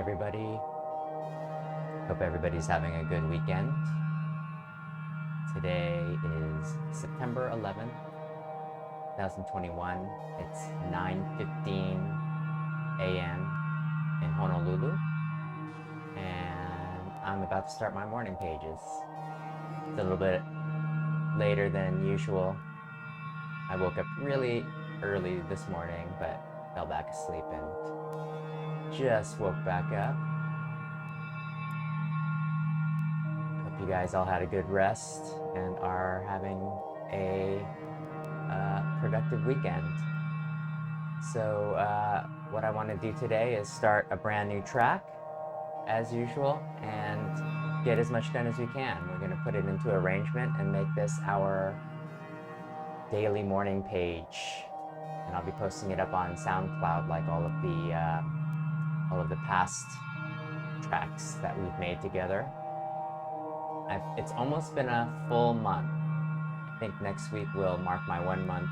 everybody. Hope everybody's having a good weekend. Today is September 11th, 2021. It's 9:15 a.m. in Honolulu, and I'm about to start my morning pages. It's a little bit later than usual. I woke up really early this morning, but fell back asleep and just woke back up. Hope you guys all had a good rest and are having a productive weekend. So what I want to do today is start a brand new track as usual and get as much done as we can. We're going to put it into arrangement and make this our daily morning page, and I'll be posting it up on SoundCloud like all of the past tracks that we've made together. It's almost been a full month. I think next week will mark my 1 month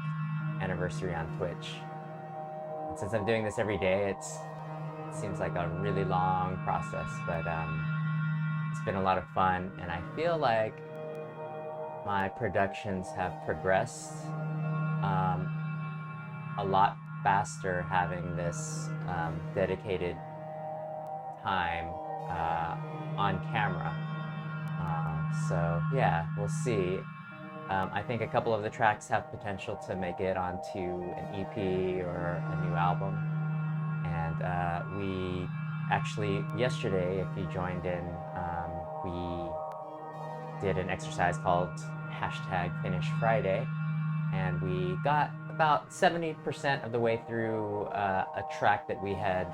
anniversary on Twitch. And since I'm doing this every day, it seems like a really long process, but it's been a lot of fun, and I feel like my productions have progressed a lot faster having this dedicated time on camera. So yeah, we'll see. I think a couple of the tracks have potential to make it onto an EP or a new album. And we actually, yesterday, if you joined in, we did an exercise called #FinishFriday, and we got about 70% of the way through a track that we had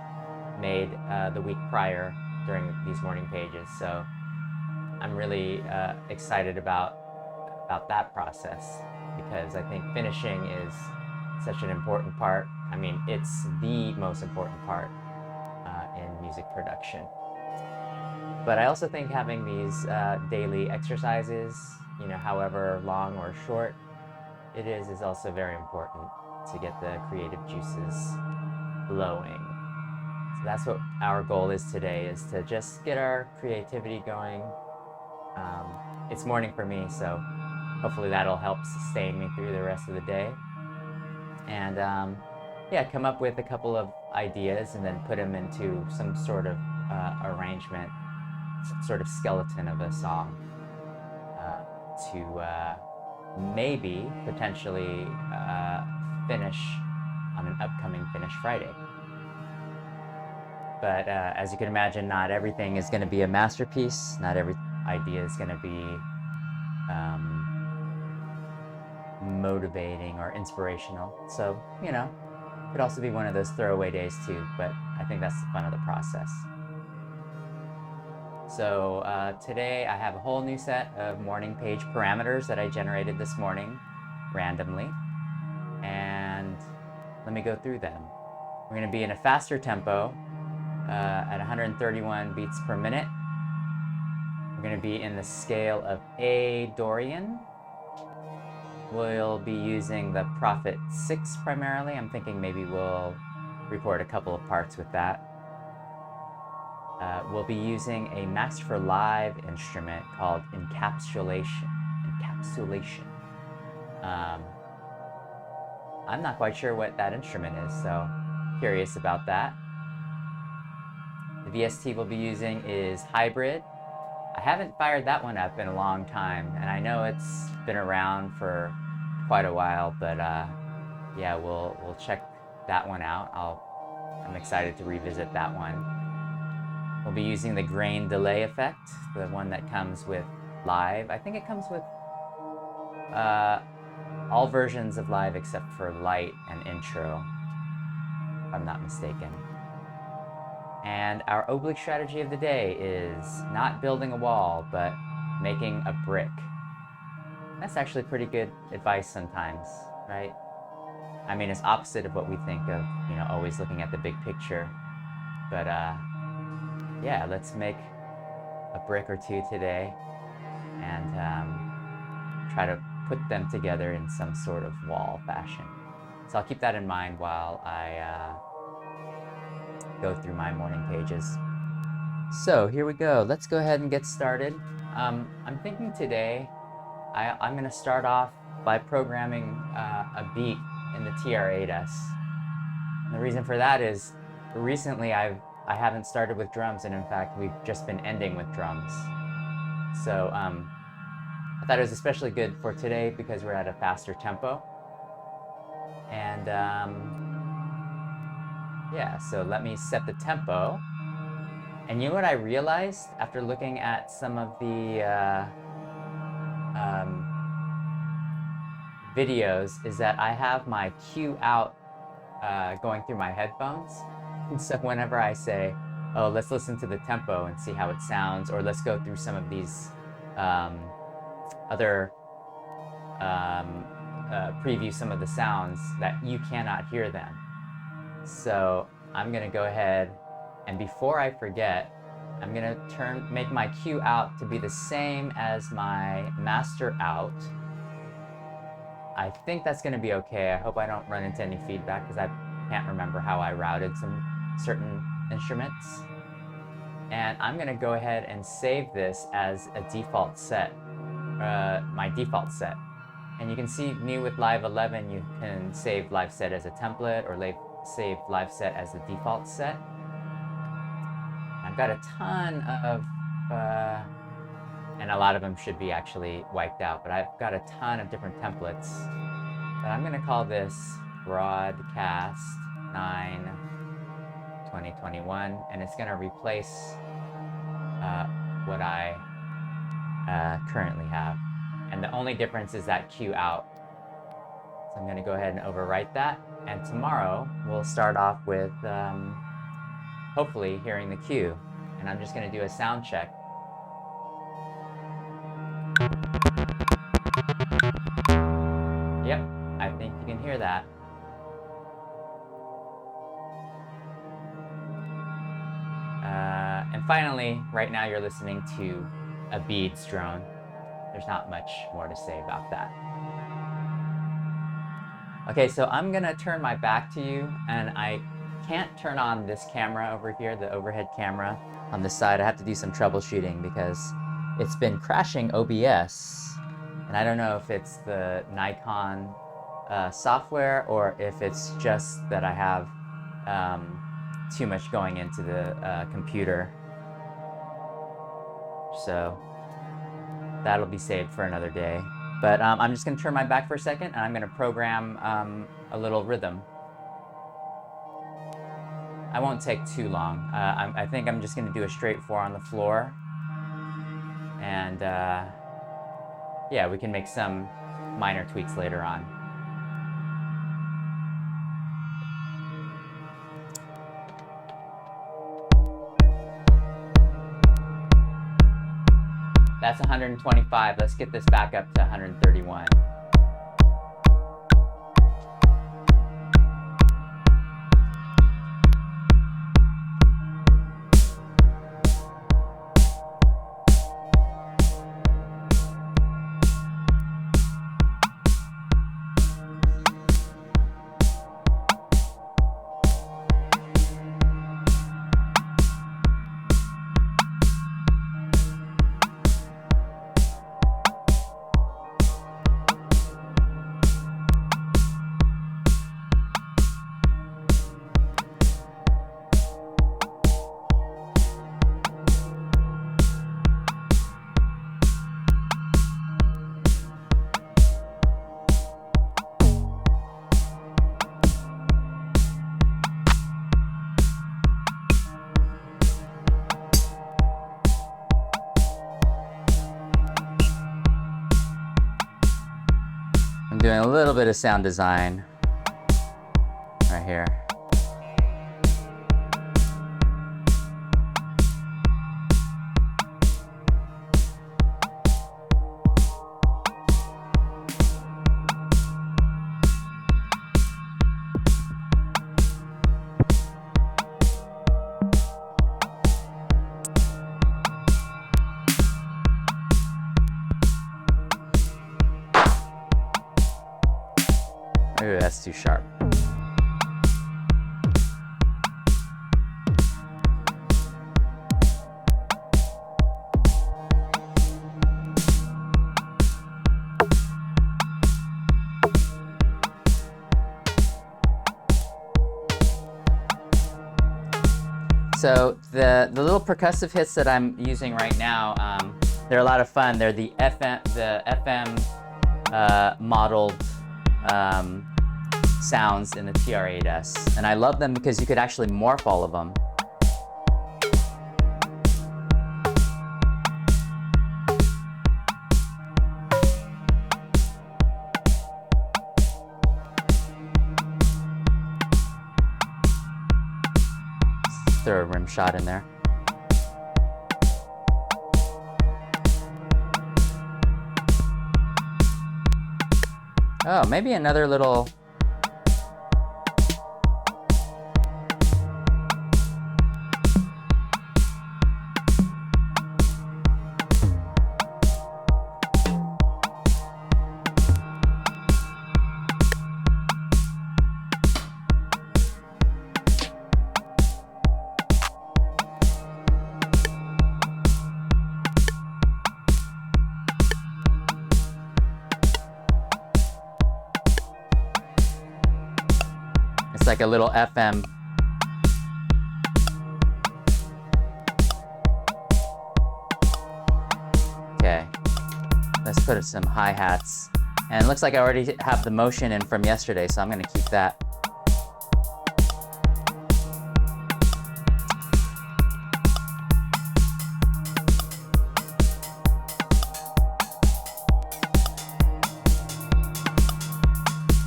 made the week prior during these morning pages. So I'm really excited about that process, because I think finishing is such an important part. I mean, it's the most important part in music production. But I also think having these daily exercises, however long or short it is also very important to get the creative juices flowing. So that's what our goal is today, is to just get our creativity going. It's morning for me, so hopefully that'll help sustain me through the rest of the day. And come up with a couple of ideas and then put them into some sort of arrangement, some sort of skeleton of a song to maybe potentially finish on an upcoming Finish Friday. But as you can imagine, not everything is going to be a masterpiece. Not every idea is going to be motivating or inspirational. So, it could also be one of those throwaway days too, but I think that's the fun of the process. So today I have a whole new set of morning page parameters that I generated this morning randomly, and let me go through them. We're going to be in a faster tempo at 131 beats per minute. We're going to be in the scale of A Dorian. We'll be using the Prophet 6 primarily. I'm thinking maybe we'll record a couple of parts with that. We'll be using a Master for Live instrument called Encapsulation. I'm not quite sure what that instrument is, so curious about that. The VST we'll be using is Hybrid. I haven't fired that one up in a long time, and I know it's been around for quite a while, but yeah, we'll check that one out. I'm excited to revisit that one. We'll be using the grain delay effect, the one that comes with Live. I think it comes with all versions of Live except for Light and Intro, if I'm not mistaken. And our oblique strategy of the day is not building a wall, but making a brick. That's actually pretty good advice sometimes, right? I mean, it's opposite of what we think of, always looking at the big picture. But yeah, let's make a brick or two today and try to put them together in some sort of wall fashion. So I'll keep that in mind while I go through my morning pages. So here we go. Let's go ahead and get started. I'm thinking today I'm going to start off by programming a beat in the TR-8S. And the reason for that is recently I haven't started with drums, and in fact we've just been ending with drums. So I thought it was especially good for today because we're at a faster tempo. And yeah, so let me set the tempo. And you know what I realized after looking at some of the videos is that I have my cue out going through my headphones. And so whenever I say, oh, let's listen to the tempo and see how it sounds, or let's go through some of these other preview some of the sounds that you cannot hear them. So I'm gonna go ahead, and before I forget, I'm gonna make my cue out to be the same as my master out. I think that's gonna be okay. I hope I don't run into any feedback because I can't remember how I routed some certain instruments. And I'm gonna go ahead and save this as a default set, my default set. And you can see new with Live 11, you can save live set as a template or save live set as the default set. I've got a ton of, and a lot of them should be actually wiped out, but I've got a ton of different templates. But I'm gonna call this Broadcast 9 2021, and it's gonna replace what I currently have. And the only difference is that cue out. So I'm gonna go ahead and overwrite that. And tomorrow we'll start off with hopefully hearing the cue. And I'm just gonna do a sound check. Yep, I think you can hear that. And finally, right now you're listening to a beads drone. There's not much more to say about that. Okay, so I'm gonna turn my back to you, and I can't turn on this camera over here, the overhead camera on this side. I have to do some troubleshooting because it's been crashing OBS, and I don't know if it's the Nikon software or if it's just that I have too much going into the computer. So that'll be saved for another day. But I'm just gonna turn my back for a second, and I'm gonna program a little rhythm. I won't take too long. I think I'm just gonna do a straight 4 on the floor. And yeah, we can make some minor tweaks later on. That's 125. Let's get this back up to 131. I'm doing a little bit of sound design right here. Ooh, that's too sharp. So the little percussive hits that I'm using right now, they're a lot of fun. They're the FM modeled sounds in the TR-8S, and I love them because you could actually morph all of them. Throw a rim shot in there. Oh, maybe another little... It's like a little FM. Okay, let's put some hi-hats. And it looks like I already have the motion in from yesterday, so I'm gonna keep that.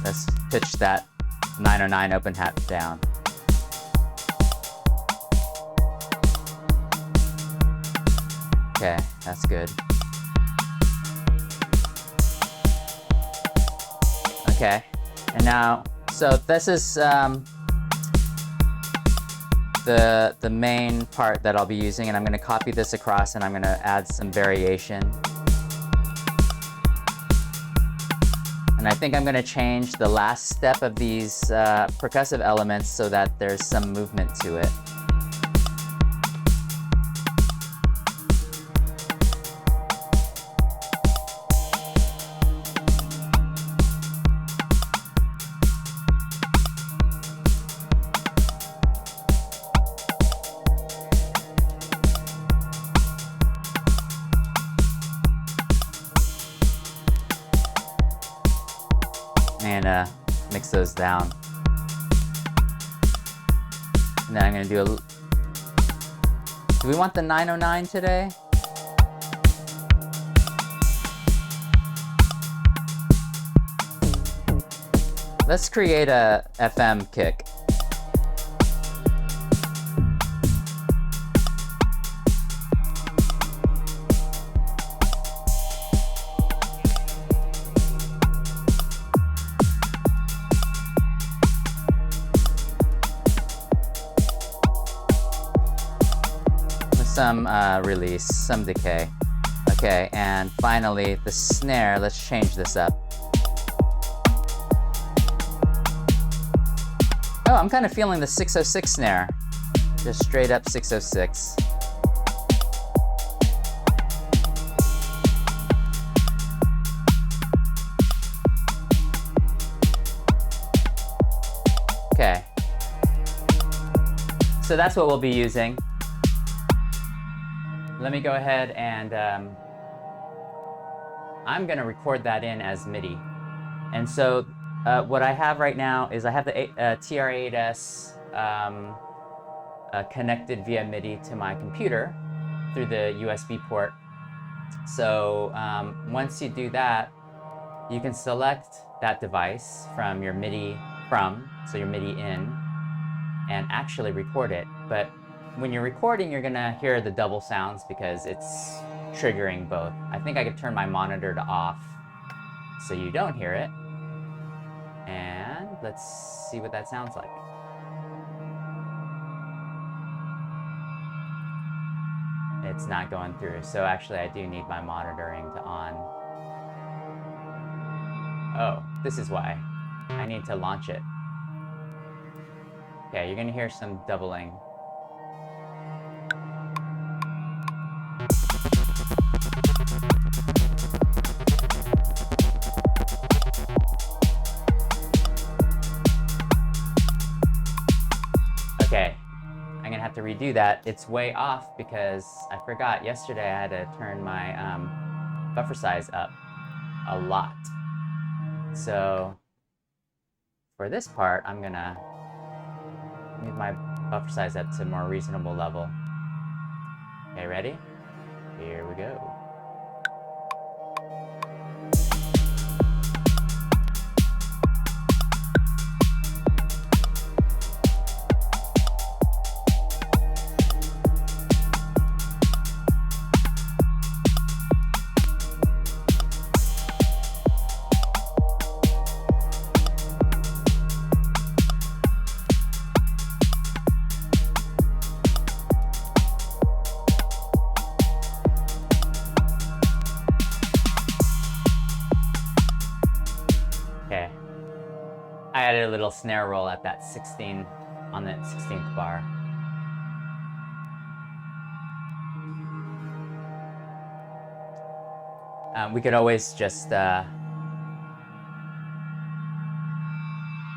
Let's pitch that 909 open hat down. Okay, that's good. Okay, and now, so this is the main part that I'll be using, and I'm going to copy this across and I'm going to add some variation. And I think I'm going to change the last step of these percussive elements so that there's some movement to it. And mix those down. And then I'm going to do a... Do we want the 909 today? Let's create a FM kick. Some release, some decay. Okay, and finally the snare, let's change this up. Oh, I'm kind of feeling the 606 snare. Just straight up 606. Okay. So that's what we'll be using. Let me go ahead and I'm going to record that in as MIDI. And so what I have right now is I have the TR-8S connected via MIDI to my computer through the USB port. So once you do that, you can select that device from your MIDI so your MIDI in, and actually record it. But when you're recording, you're gonna hear the double sounds because it's triggering both. I think I could turn my monitor to off so you don't hear it. And let's see what that sounds like. It's not going through, so actually I do need my monitoring to on. Oh, this is why. I need to launch it. Okay, you're gonna hear some doubling. Okay, I'm gonna have to redo that. It's way off because I forgot yesterday I had to turn my buffer size up a lot. So for this part, I'm gonna move my buffer size up to a more reasonable level. Okay, ready? Here we go. Okay, I added a little snare roll at that 16, on that 16th bar. We could always just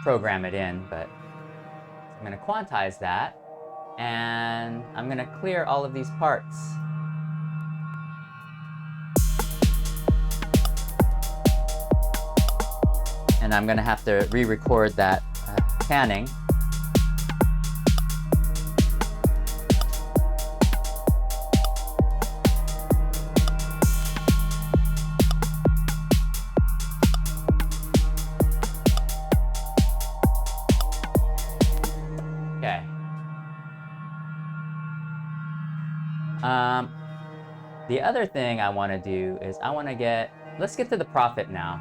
program it in, but I'm gonna quantize that, and I'm gonna clear all of these parts. And I'm gonna have to re-record that panning. Okay. The other thing I want to do is I want to let's get to the profit now.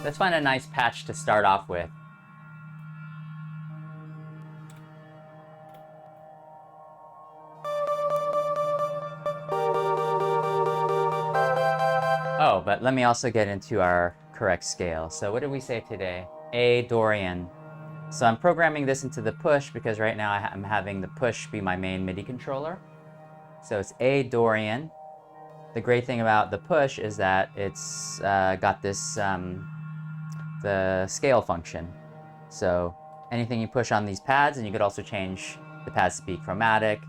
Let's find a nice patch to start off with. Oh, but let me also get into our correct scale. So what did we say today? A Dorian. So I'm programming this into the push because right now I'm having the push be my main MIDI controller. So it's A Dorian. The great thing about the push is that it's got this the scale function. So anything you push on these pads, and you could also change the pads to be chromatic.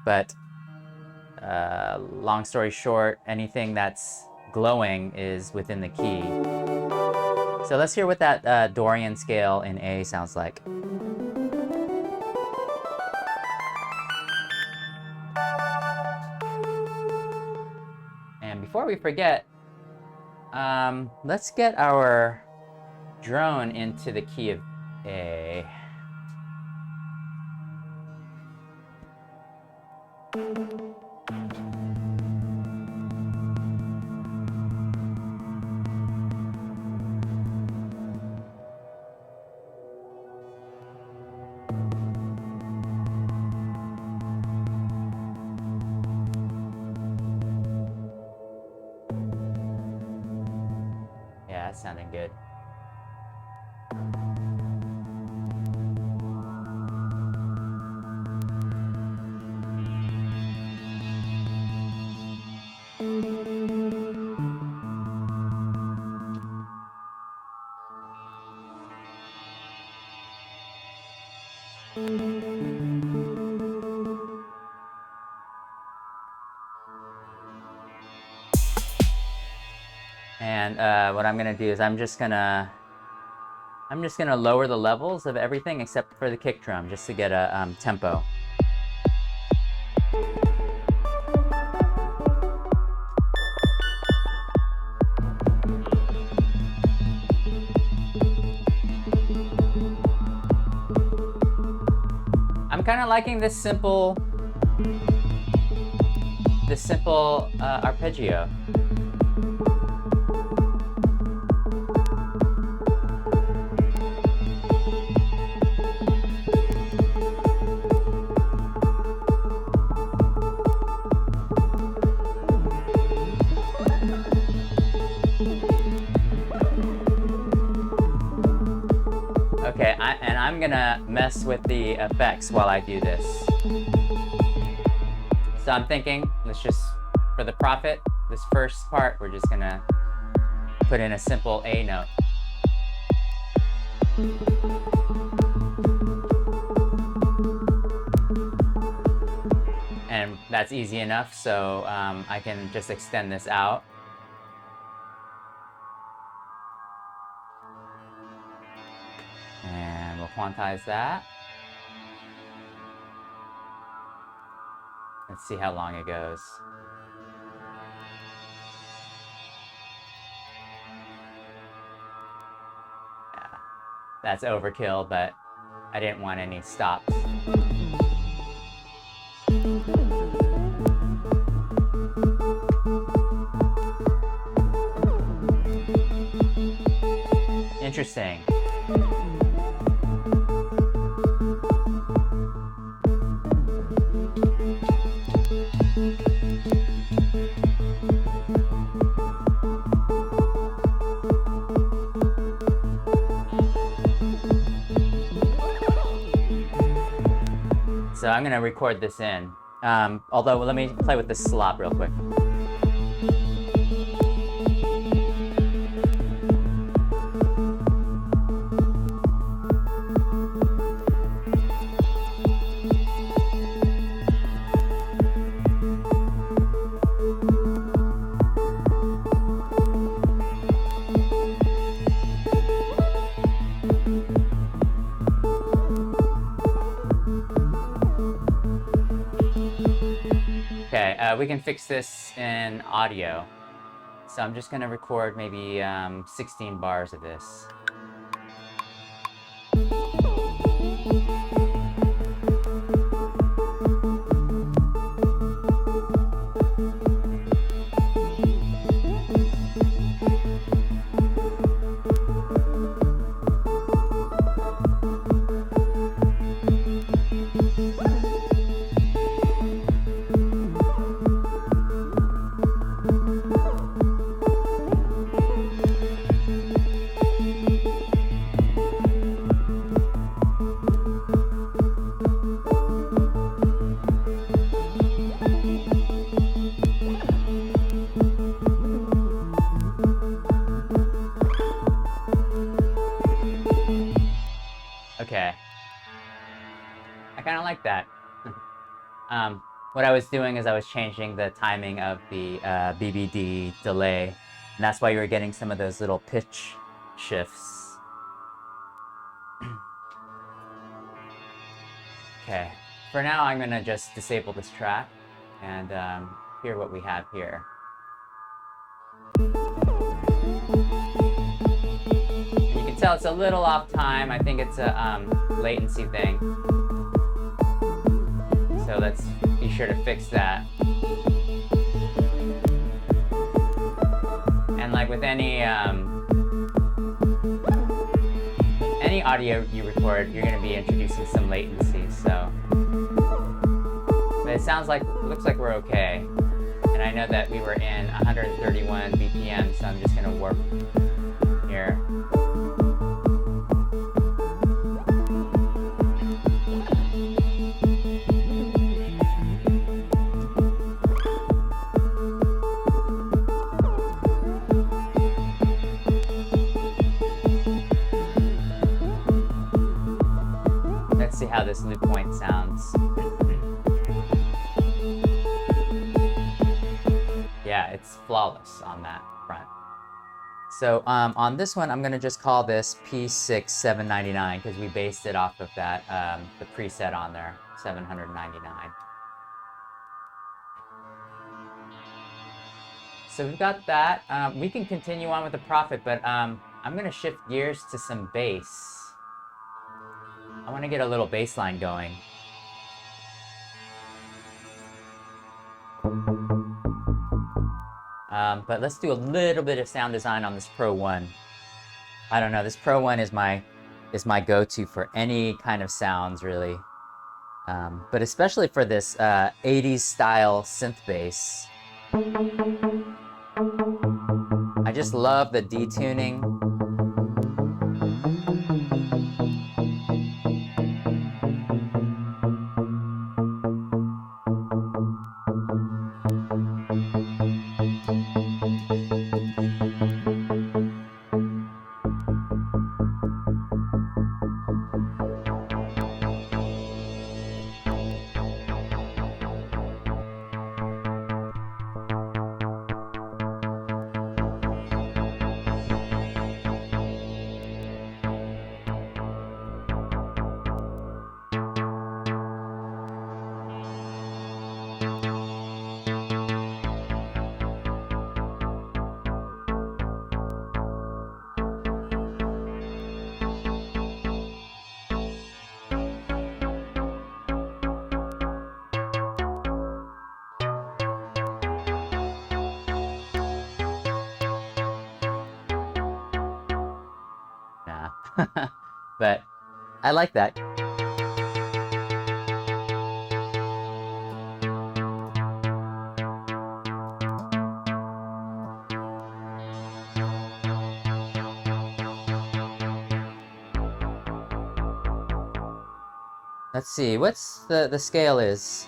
But long story short, anything that's glowing is within the key. So let's hear what that Dorian scale in A sounds like. And before we forget, let's get our drone into the key of A. Yeah, that's sounding good. And what I'm gonna do is I'm just gonna lower the levels of everything except for the kick drum, just to get a tempo. I'm kind of liking this simple arpeggio. I'm gonna mess with the effects while I do this. So I'm thinking, let's just, for the profit, this first part, we're just gonna put in a simple A note. And that's easy enough, so I can just extend this out. And we'll quantize that. Let's see how long it goes. Yeah, that's overkill, but I didn't want any stops. Interesting. So I'm gonna record this in. Although, let me play with this slop real quick. We can fix this in audio. So I'm just gonna record maybe 16 bars of this. Okay. I kind of like that. What I was doing is I was changing the timing of the BBD delay, and that's why you were getting some of those little pitch shifts. Okay. For now, I'm gonna just disable this track and hear what we have here. Tell it's a little off time. I think it's a latency thing. So let's be sure to fix that. And like with any audio you record, you're going to be introducing some latency. So, but it sounds like, looks like we're okay. And I know that we were in 131 BPM, so I'm just going to warp here. See how this loop point sounds. Yeah, it's flawless on that front. So on this one, I'm gonna just call this P6799 because we based it off of that, the preset on there, 799. So we've got that. We can continue on with the profit, but I'm gonna shift gears to some bass. I want to get a little bass line going. But let's do a little bit of sound design on this Pro 1. I don't know, this Pro 1 is my go-to for any kind of sounds, really. But especially for this 80s style synth bass. I just love the detuning. But I like that. Let's see, what's the scale is?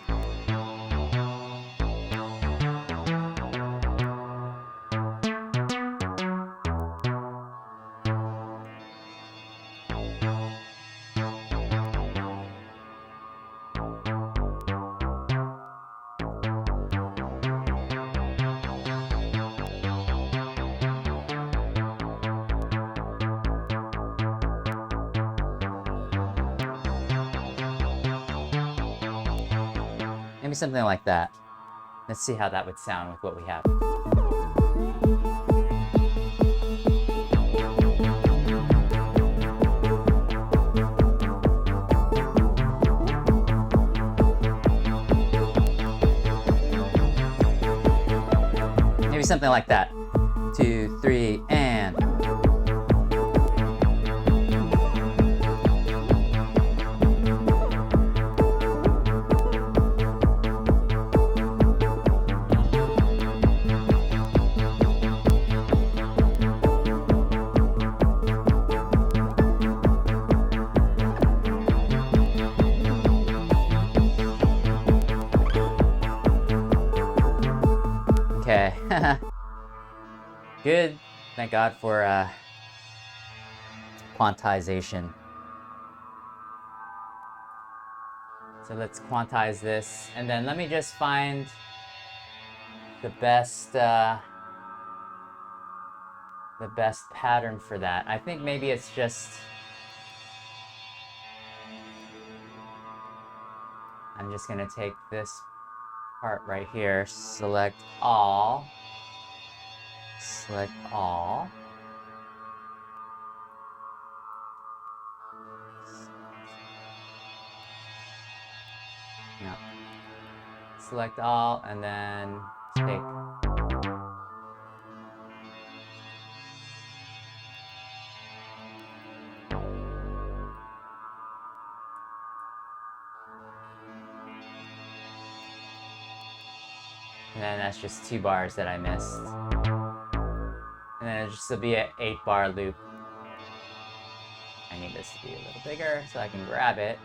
Maybe something like that. Let's see how that would sound with what we have. Maybe something like that. 2, 3, and... Okay. Good. Thank God for quantization. So let's quantize this, and then let me just find the best pattern for that. I think maybe it's just... I'm just gonna take this part right here, select all, no, select all, and then take, and then that's just 2 bars that I missed. And then it'll just be an 8-bar loop. I need this to be a little bigger so I can grab it.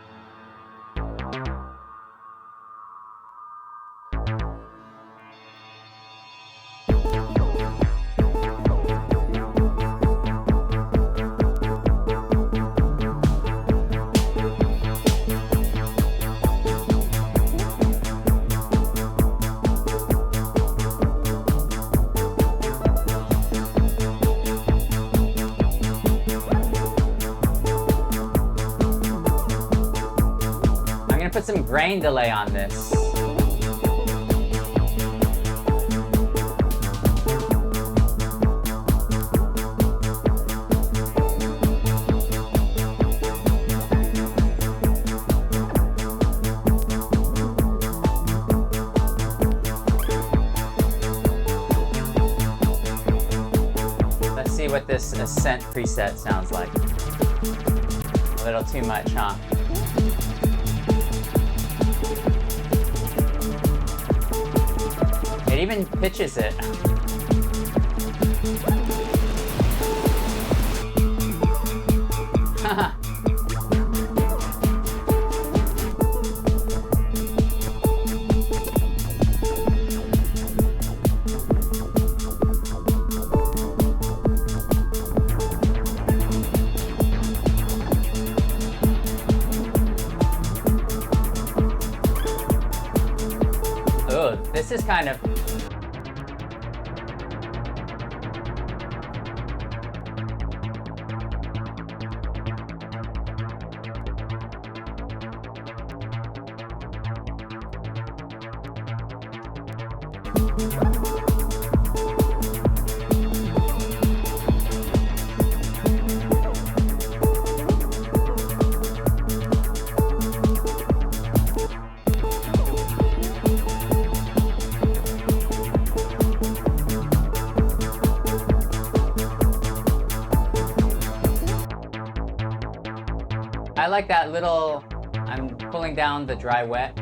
Put some grain delay on this. Let's see what this Ascent preset sounds like. A little too much, huh? It even pitches it. Oh, this is kind of... like that little, I'm pulling down the dry wet.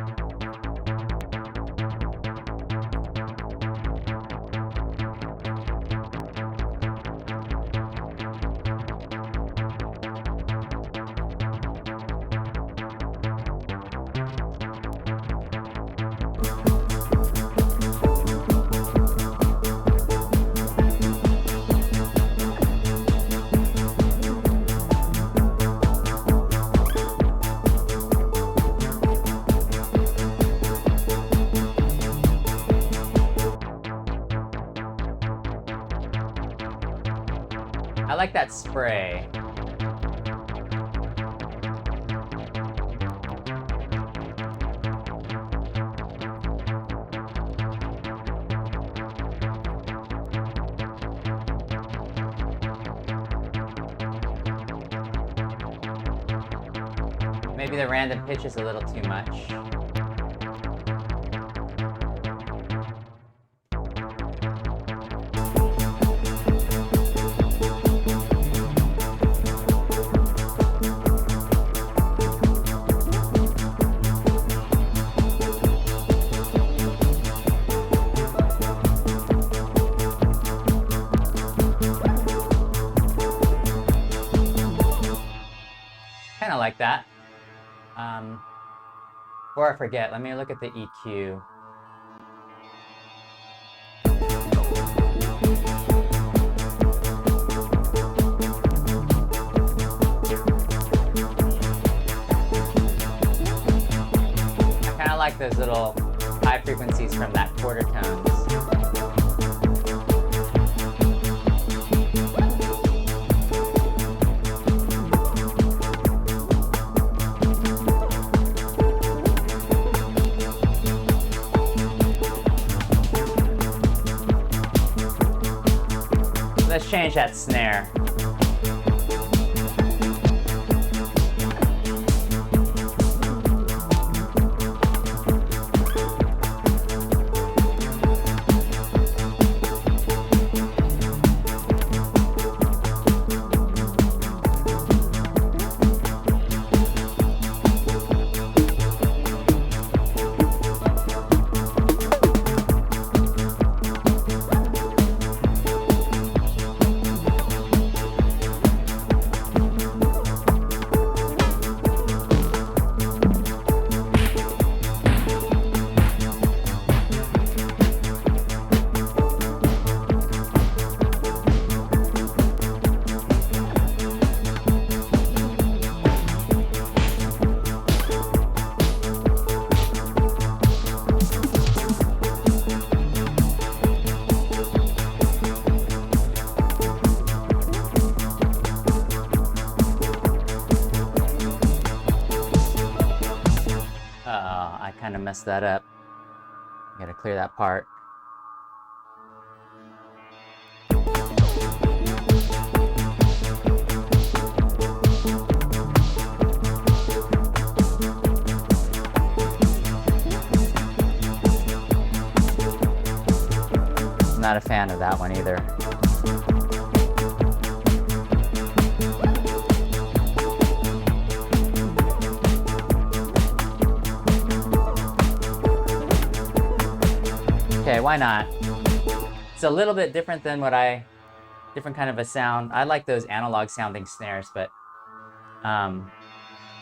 I like that spray. Maybe the random pitch is a little too much. Kind of like that. Before I forget, let me look at the EQ. I kind of like those little high frequencies from that quarter tones. Let's change that snare. Kind of messed that up. Gotta clear that part. Not a fan of that one either. Okay, why not? It's a little bit different than different kind of a sound. I like those analog sounding snares, but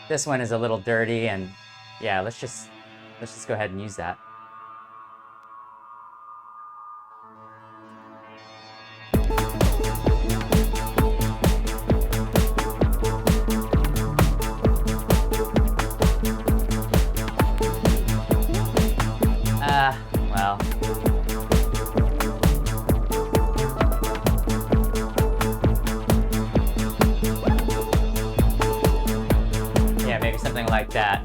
this one is a little dirty, and yeah, let's just go ahead and use that. Well. Yeah, maybe something like that.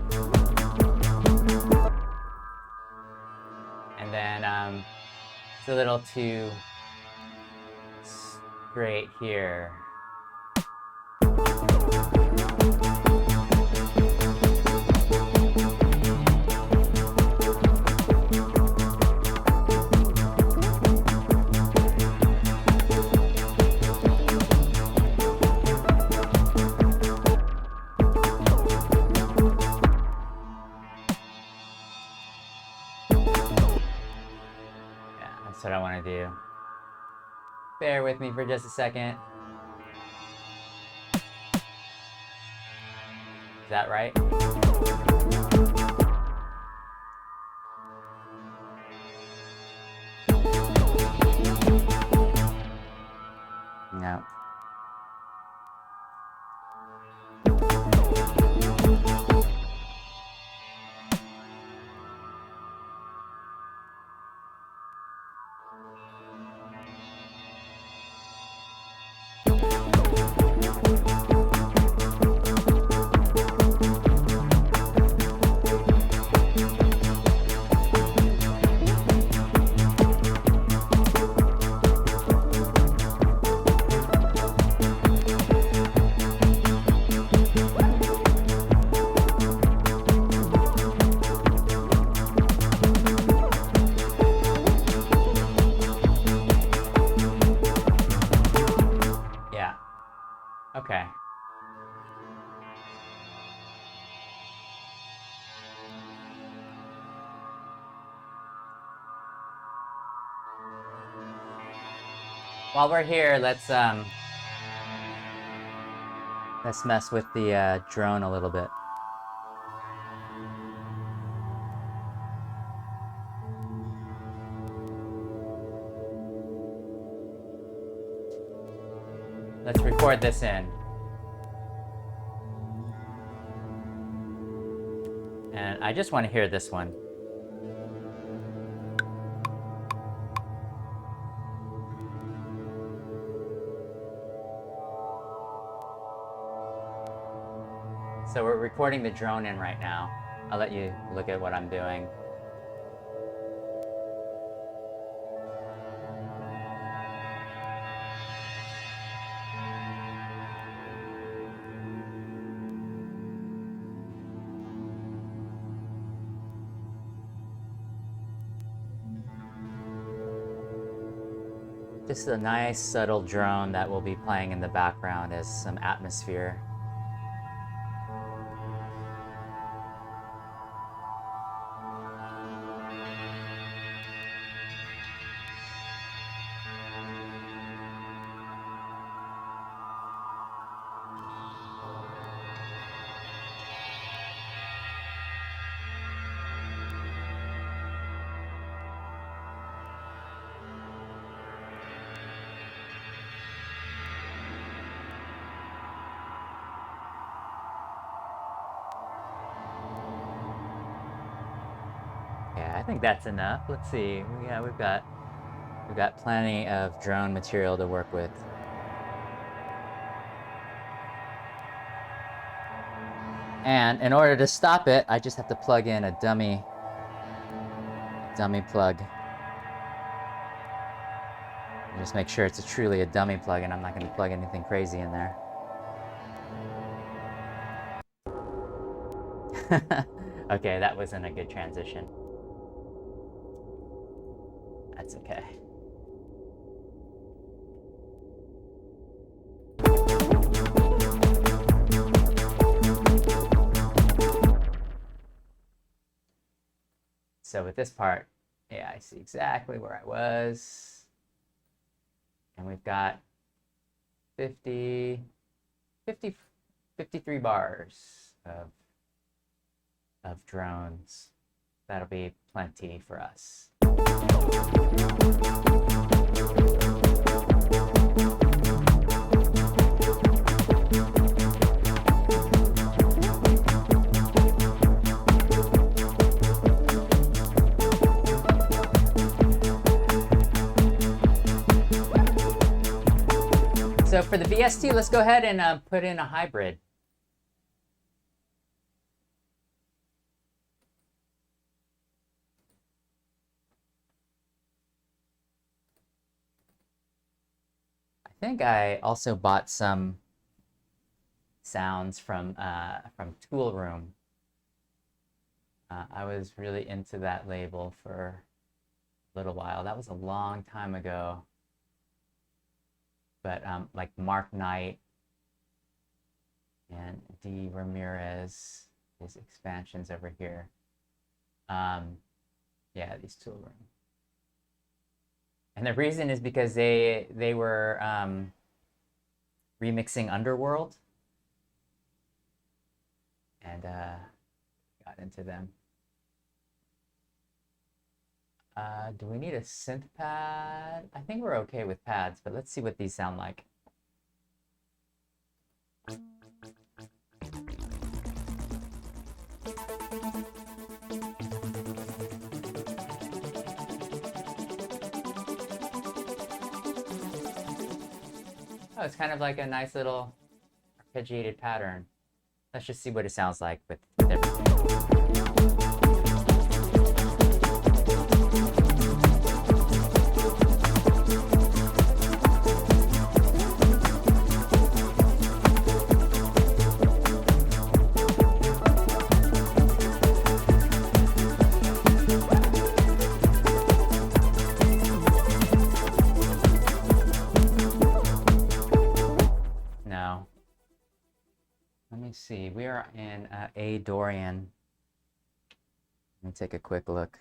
And then it's a little too straight here. That's what I want to do. Bear with me for just a second. Is that right? No. Okay. While we're here, let's mess with the drone a little bit. Let's record this in. And I just want to hear this one. So we're recording the drone in right now. I'll let you look at what I'm doing. Just a nice subtle drone that will be playing in the background as some atmosphere. Yeah, I think that's enough. Let's see. Yeah, we've got plenty of drone material to work with. And in order to stop it, I just have to plug in a dummy plug. And just make sure it's truly a dummy plug and I'm not going to plug anything crazy in there. Okay, that wasn't a good transition. That's okay. So with this part, yeah, I see exactly where I was. And we've got 53 bars of drones. That'll be plenty for us. So for the VST, let's go ahead and put in a hybrid. I think I also bought some sounds from Tool Room. I was really into that label for a little while. That was a long time ago. But like Mark Knight and D. Ramirez, his expansions over here. Yeah, these Tool Room. And the reason is because they were remixing Underworld, and got into them. Do we need a synth pad? I think we're okay with pads, but let's see what these sound like. Oh, it's kind of like a nice little arpeggiated pattern. Let's just see what it sounds like with everything. No. Let me see. We are in A Dorian. Let me take a quick look.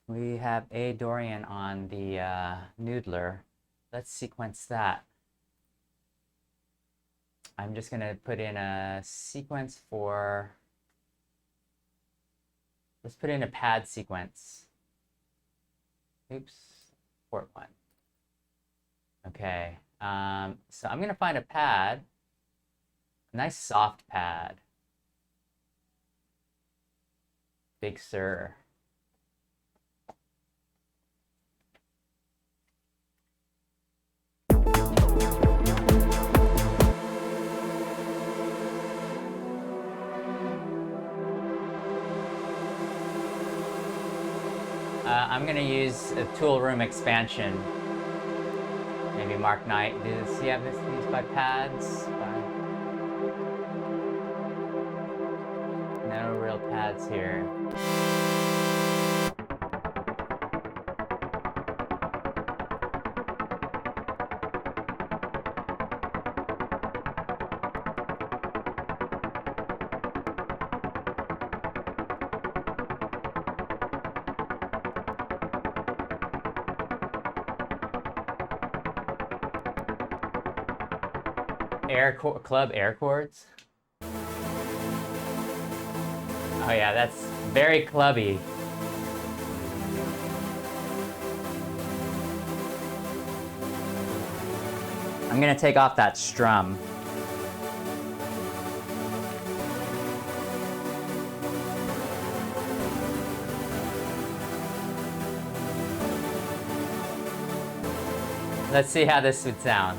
We have A Dorian on the noodler. Let's sequence that. I'm just going to put in a sequence for... Let's put in a pad sequence. Oops, port 1. Okay, so I'm gonna find a pad, a nice soft pad. Big Sur. I'm gonna use a tool room expansion. Maybe Mark Knight. Does he have these by pads? No real pads here. Club air chords. Oh yeah, that's very clubby. I'm gonna take off that strum. Let's see how this would sound.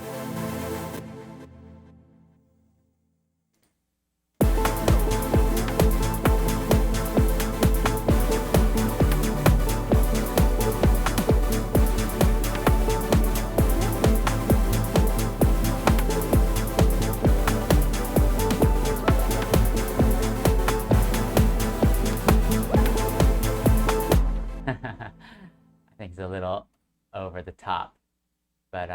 A little over the top, but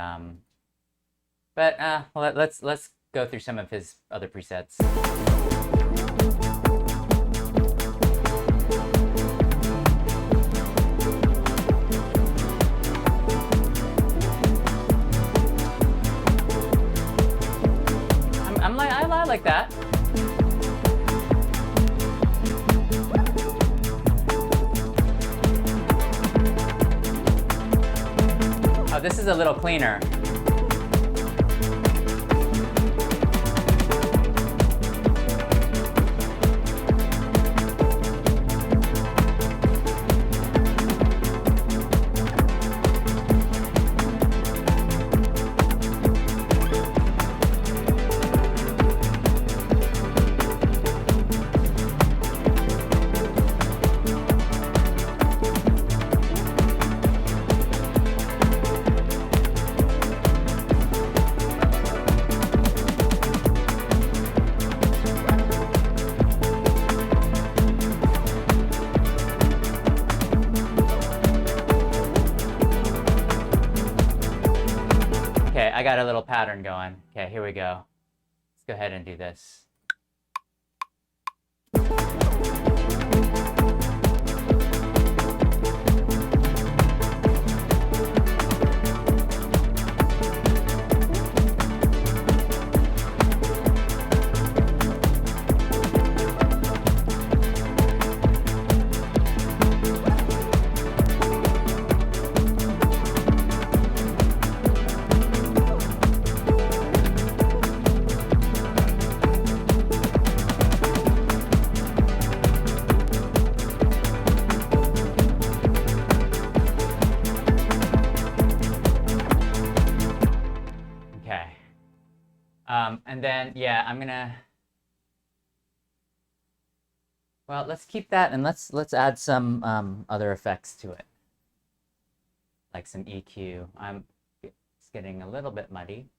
well, let's go through some of his other presets. I like that. Oh, this is a little cleaner. I got a little pattern going. Okay, here we go. Let's go ahead and do this. And then, yeah, I'm gonna, well, let's keep that and let's add some other effects to it. Like some EQ. It's getting a little bit muddy.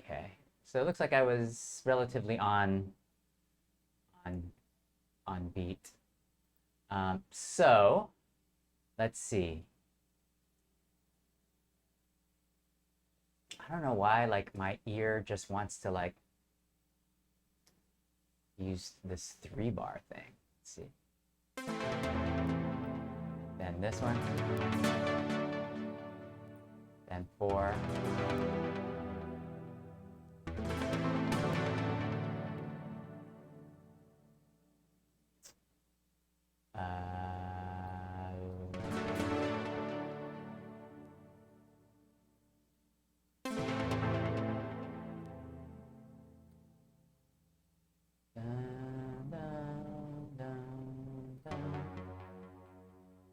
Okay, so it looks like I was relatively on beat. So let's see. I don't know why, like, my ear just wants to like use this 3-bar thing. Let's see. Then this one. Then 4.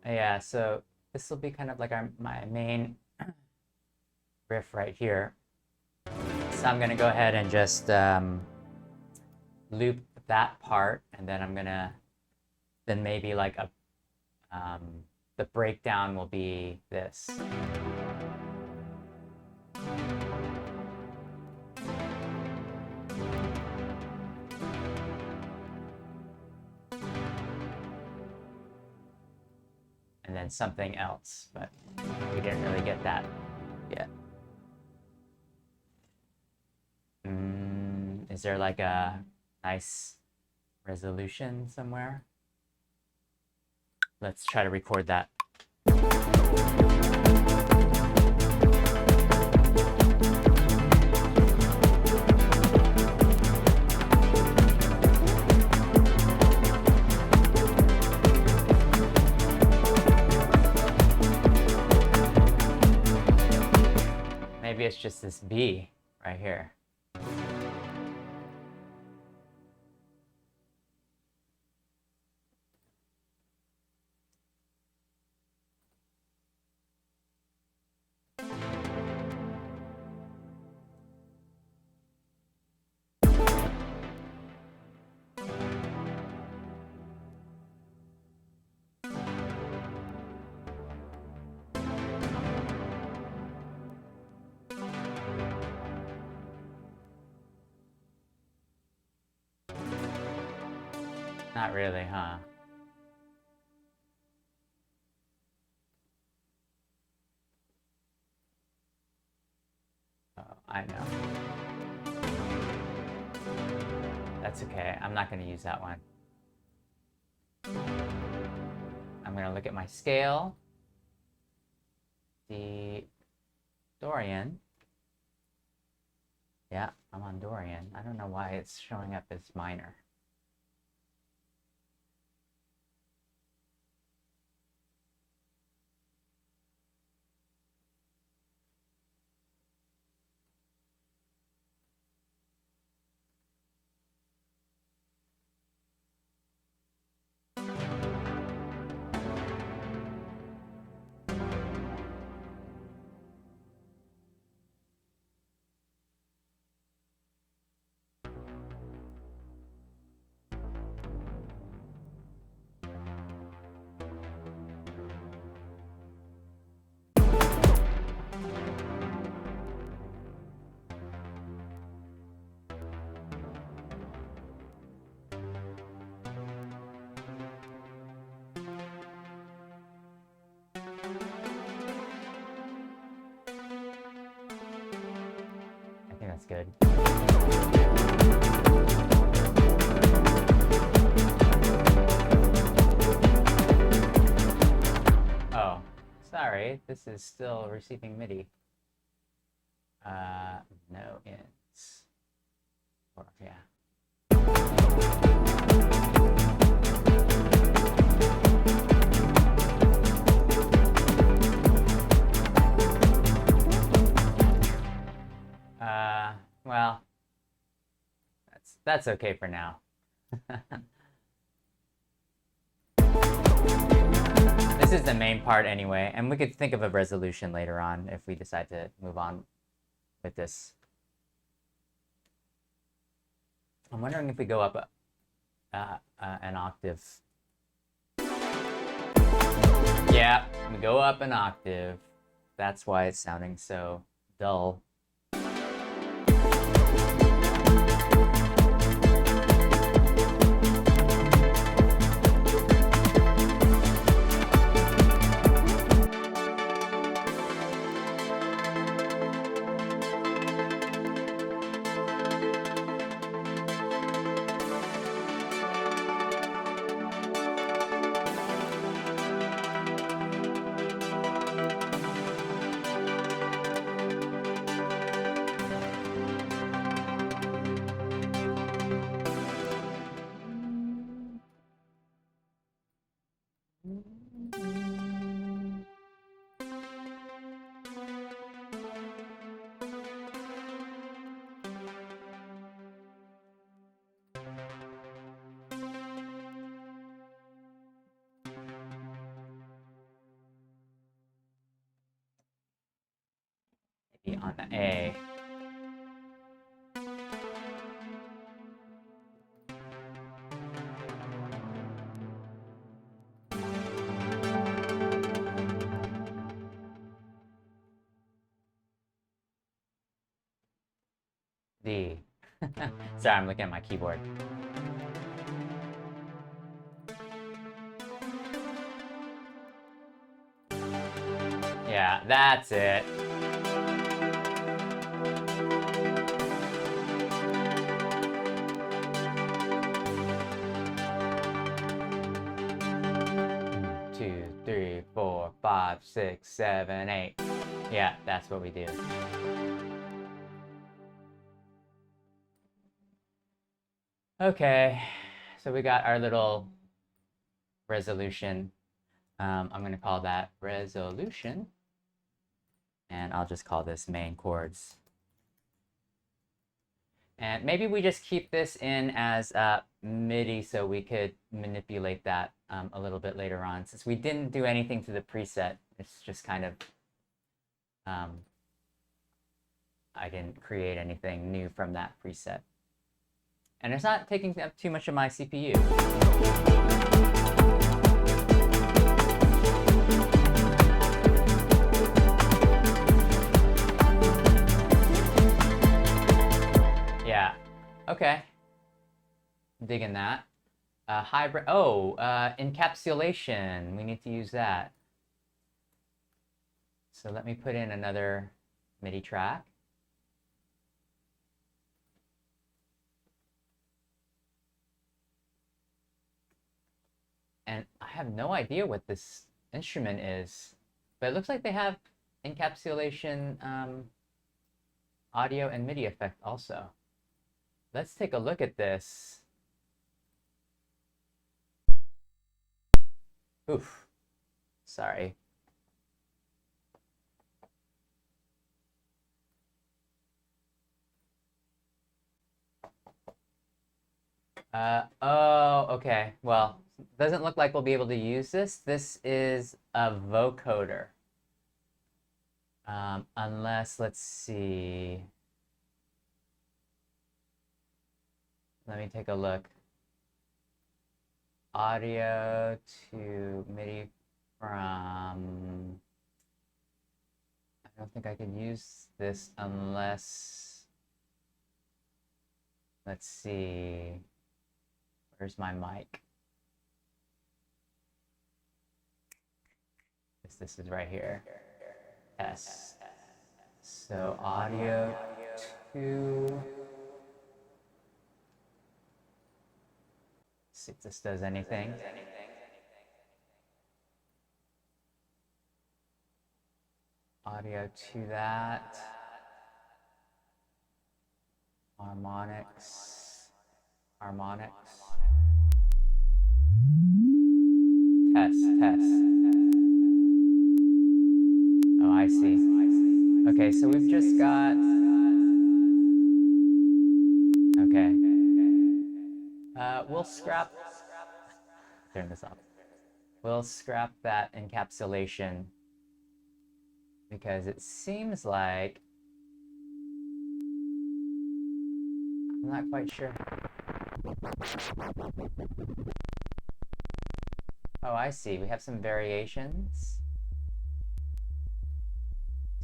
Yeah, so this will be kind of like my main riff right here. So I'm gonna go ahead and just loop that part, and then I'm gonna, then maybe like the breakdown will be this. And then something else, but we didn't really get that yet. Is there like a nice resolution somewhere? Let's try to record that. Maybe it's just this B right here. Not really, huh? Oh, I know. That's okay. I'm not going to use that one. I'm going to look at my scale. The Dorian. Yeah, I'm on Dorian. I don't know why it's showing up as minor. That's good. Oh, sorry. This is still receiving MIDI. No ins. Or, yeah. Well, that's okay for now. This This is the main part anyway, and we could think of a resolution later on if we decide to move on with this. I'm wondering if we go up an octave. Yeah, we go up an octave. That's why it's sounding so dull. Maybe on the A. D. Sorry, I'm looking at my keyboard. Yeah, that's it. Two, three, 4, 5, 6, 7, 8. Yeah, that's what we do. Okay, so we got our little resolution. I'm going to call that resolution. And I'll just call this main chords. And maybe we just keep this in as MIDI so we could manipulate that a little bit later on. Since we didn't do anything to the preset, it's just kind of, I didn't create anything new from that preset. And it's not taking up too much of my CPU. Yeah, okay. I'm digging that. Hybrid, encapsulation. We need to use that. So let me put in another MIDI track. And I have no idea what this instrument is, but it looks like they have encapsulation audio and MIDI effect also. Let's take a look at this. Oof, sorry. Oh, okay. Well, doesn't look like we'll be able to use this. This is a vocoder. Unless, let's see. Let me take a look. Audio to MIDI from... I don't think I can use this unless... Let's see. Where's my mic? This is right here. S. So audio to... See if this does anything. Audio to that. Harmonics. Test. Oh, I see. Okay, so we've just got... Okay. We'll scrap... Turn this off. we'll scrap that encapsulation because it seems like I'm not quite sure. Oh, I see. We have some variations.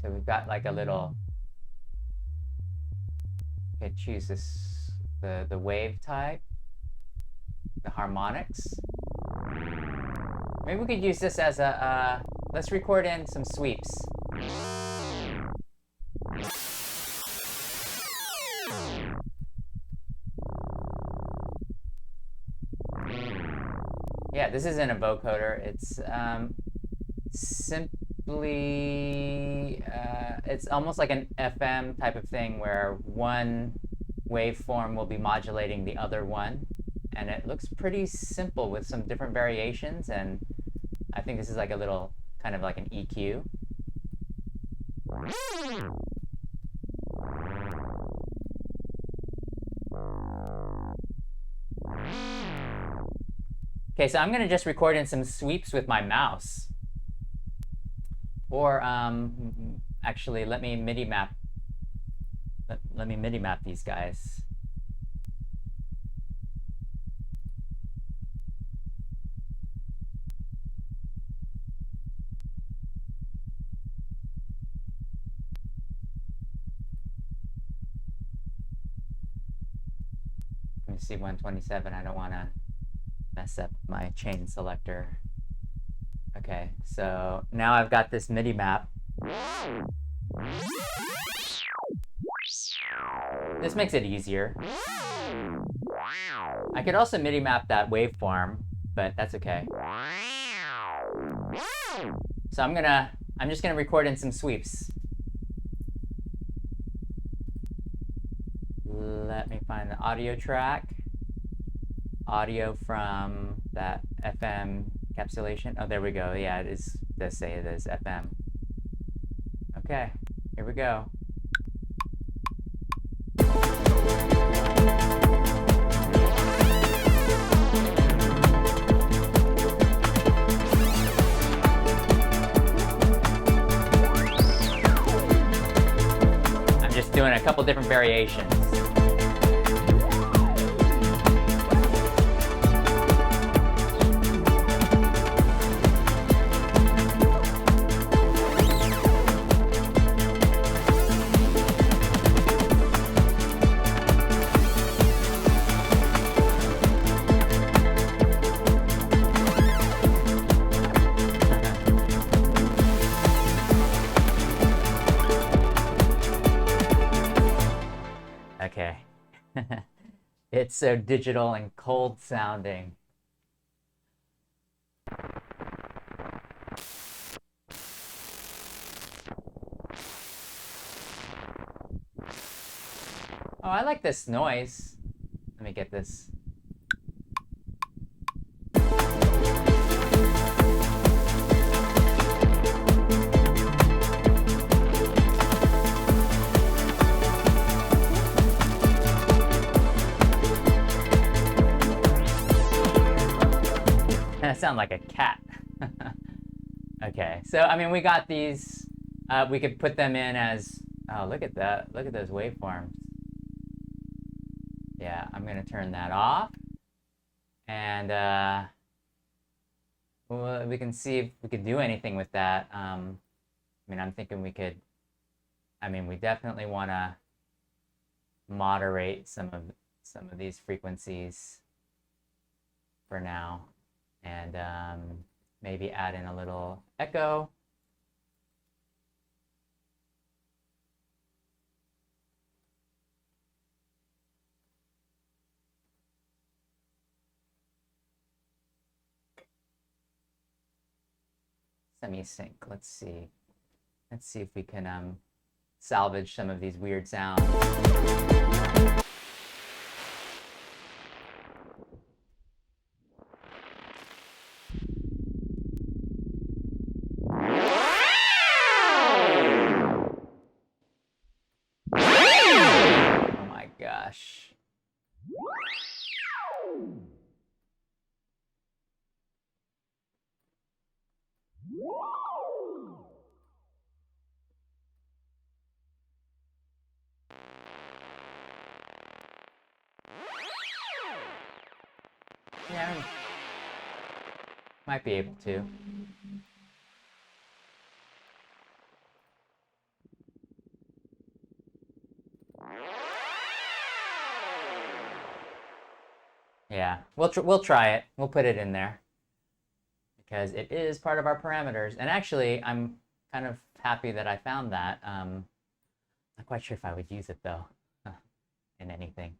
So we've got like a little. Okay, choose this the wave type, the harmonics. Maybe we could use this as a. Let's record in some sweeps. Yeah, this isn't a vocoder. It's simply, it's almost like an FM type of thing where one waveform will be modulating the other one. And it looks pretty simple with some different variations. And I think this is like a little, kind of like an EQ. Okay, so I'm going to just record in some sweeps with my mouse. Or actually, let me MIDI map. Let me MIDI map these guys. Let me see 127. I don't want to mess up my chain selector. Okay, so now I've got this MIDI map. This makes it easier. I could also MIDI map that waveform, but that's okay. So I'm just gonna record in some sweeps. Let me find the audio track. Audio from that FM encapsulation. Oh, there we go. Yeah, it does say it is FM. Okay, here we go. I'm just doing a couple different variations. Okay. It's so digital and cold sounding. Oh, I like this noise. Let me get this. I sound like a cat. Okay, so I mean, we got these. We could put them in as. Oh, look at that! Look at those waveforms. Yeah, I'm gonna turn that off, and well, we can see if we could do anything with that. I mean, I'm thinking we could. I mean, we definitely want to moderate some of these frequencies for now. And maybe add in a little echo. Semi-sync, let's see. Let's see if we can salvage some of these weird sounds. Gosh. Yeah, might be able to. Yeah, we'll try it. We'll put it in there because it is part of our parameters. And actually, I'm kind of happy that I found that. Not quite sure if I would use it though in anything.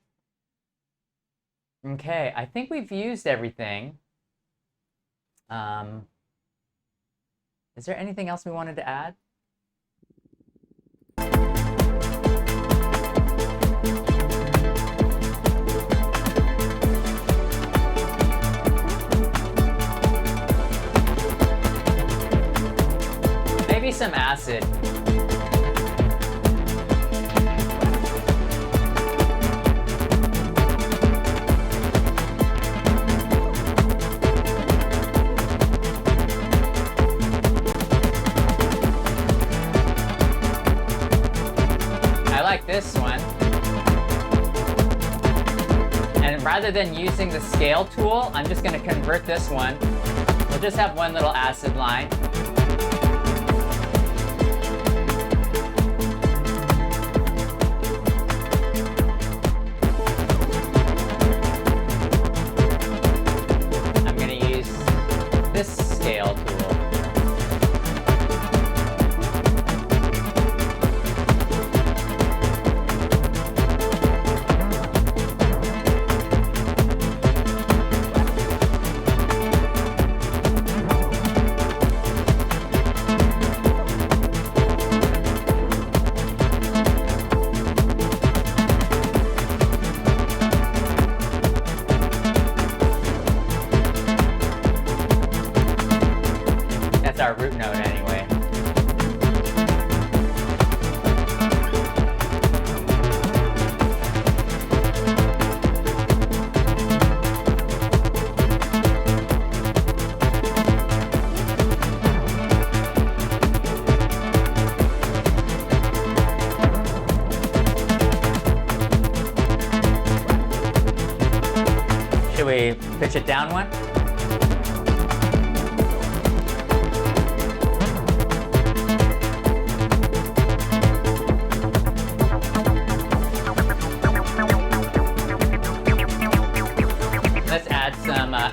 Okay, I think we've used everything. Is there anything else we wanted to add? Maybe some acid. This one, and rather than using the scale tool, I'm just going to convert this one. We'll just have one little acid line. I'm going to use this scale tool. Our root note anyway. Should we pitch it down one?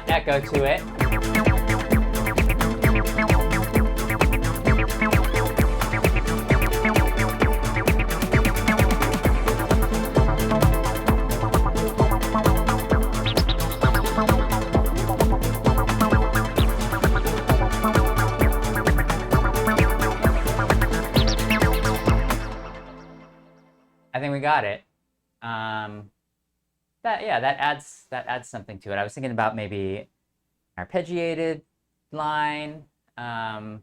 Echo to it. I think we got it. That adds something to it. I was thinking about maybe arpeggiated line, but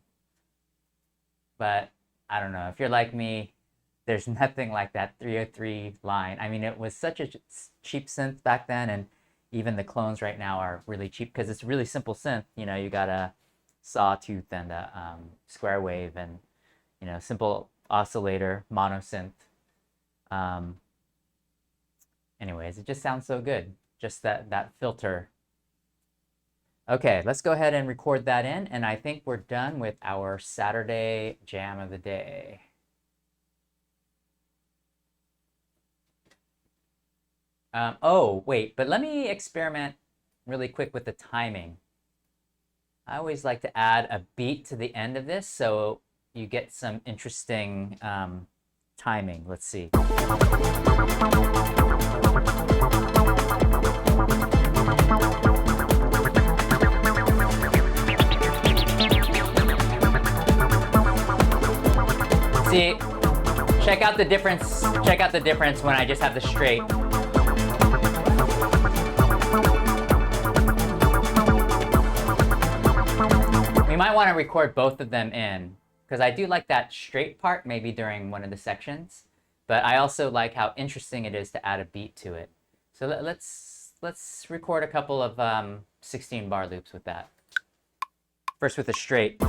I don't know. If you're like me, there's nothing like that 303 line. I mean, it was such a cheap synth back then, and even the clones right now are really cheap because it's a really simple synth. You know, you got a sawtooth and a square wave and, you know, simple oscillator, mono synth. Anyways, it just sounds so good. Just that filter. Okay, let's go ahead and record that in, and I think we're done with our Saturday jam of the day. Oh, wait, but let me experiment really quick with the timing. I always like to add a beat to the end of this so you get some interesting timing. Let's see. See, check out the difference. Check out the difference when I just have the straight. We might want to record both of them in, because I do like that straight part maybe during one of the sections, but I also like how interesting it is to add a beat to it. So let's record a couple of 16 bar loops with that. First with the straight.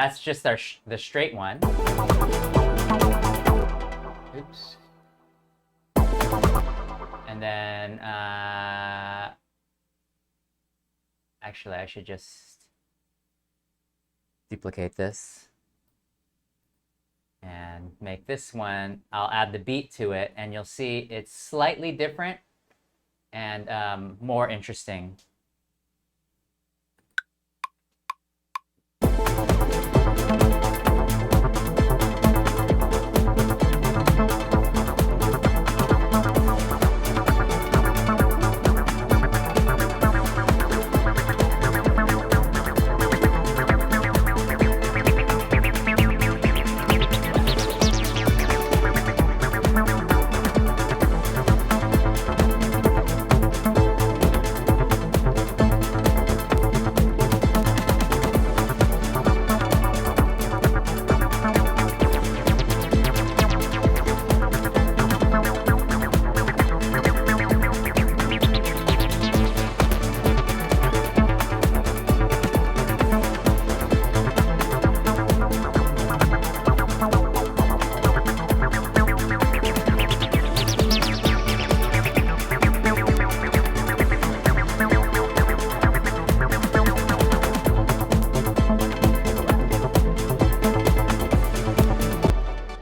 that's just the straight one. Oops. And then, actually, I should just duplicate this and make this one. I'll add the beat to it, and you'll see it's slightly different and more interesting.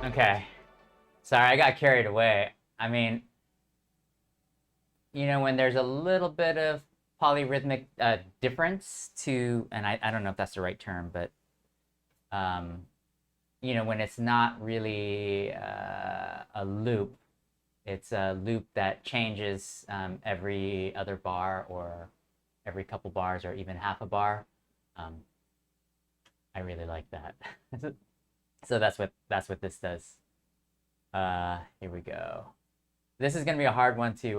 Okay, sorry, I got carried away. I mean, you know, when there's a little bit of polyrhythmic difference to, and I don't know if that's the right term, but, you know, when it's not really a loop, it's a loop that changes every other bar or every couple bars or even half a bar. I really like that. So that's what this does. Here we go. This is gonna be a hard one to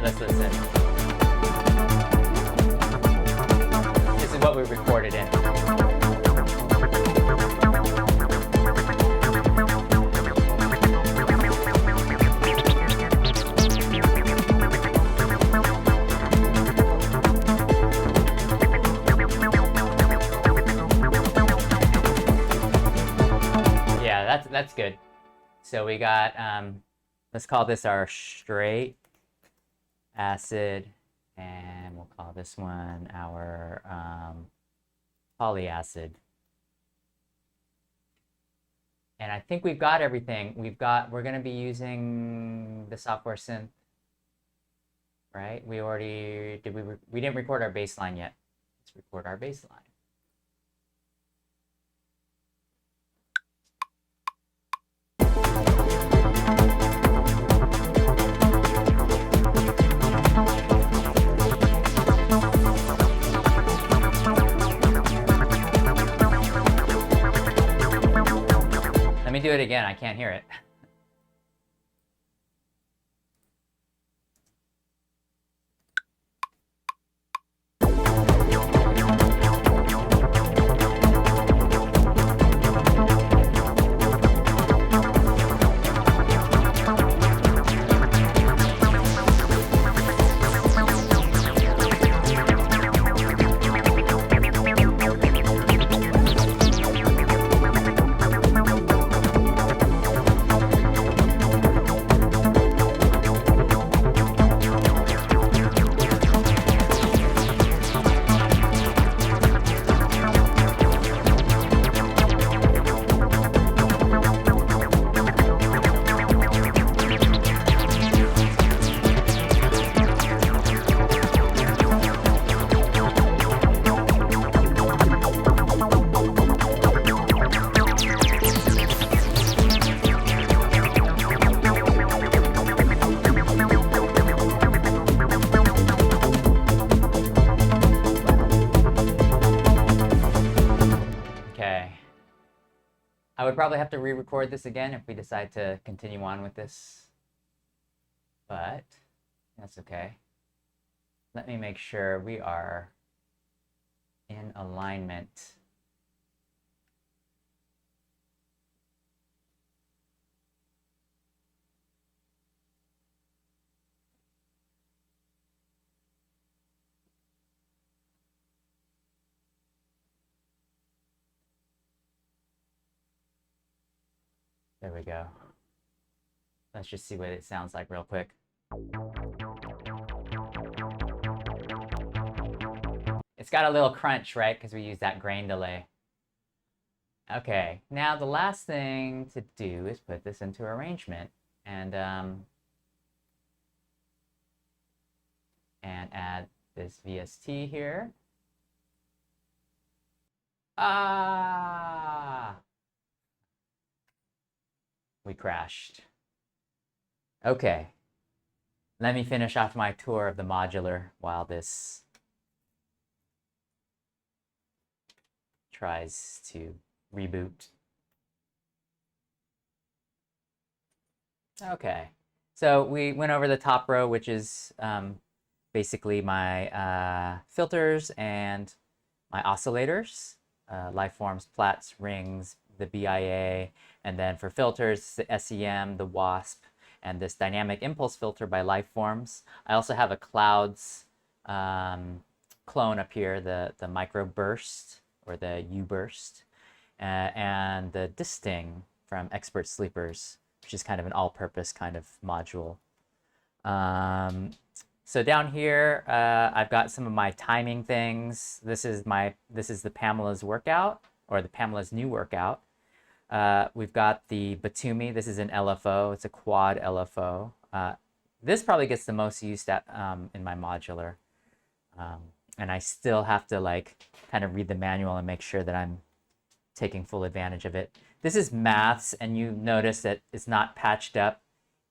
let's listen. This is what we recorded in. That's good. So we got, let's call this our straight acid, and we'll call this one our polyacid. And I think we've got everything. We're gonna be using the software synth, right? We already, we didn't record our bassline yet. Let's record our bassline. Let me do it again. I can't hear it. I would probably have to re-record this again if we decide to continue on with this, but that's okay. Let me make sure we are in alignment. There we go. Let's just see what it sounds like real quick. It's got a little crunch, right? Because we use that grain delay. Okay, now the last thing to do is put this into arrangement and add this VST here. Ah! We crashed. Okay. Let me finish off my tour of the modular while this tries to reboot. Okay. So we went over the top row, which is basically my filters and my oscillators, liveforms, plats, rings, the BIA, and then for filters, the SEM, the WASP, and this dynamic impulse filter by liveforms. I also have a clouds clone up here, the micro burst or the U burst, and the disting from Expert Sleepers, which is kind of an all-purpose kind of module. So down here, I've got some of my timing things. This is the Pamela's workout, or the Pamela's new workout. We've got the Batumi. This is an LFO. It's a quad LFO. This probably gets the most use in my modular. And I still have to like kind of read the manual and make sure that I'm taking full advantage of it. This is maths, and you notice that it's not patched up.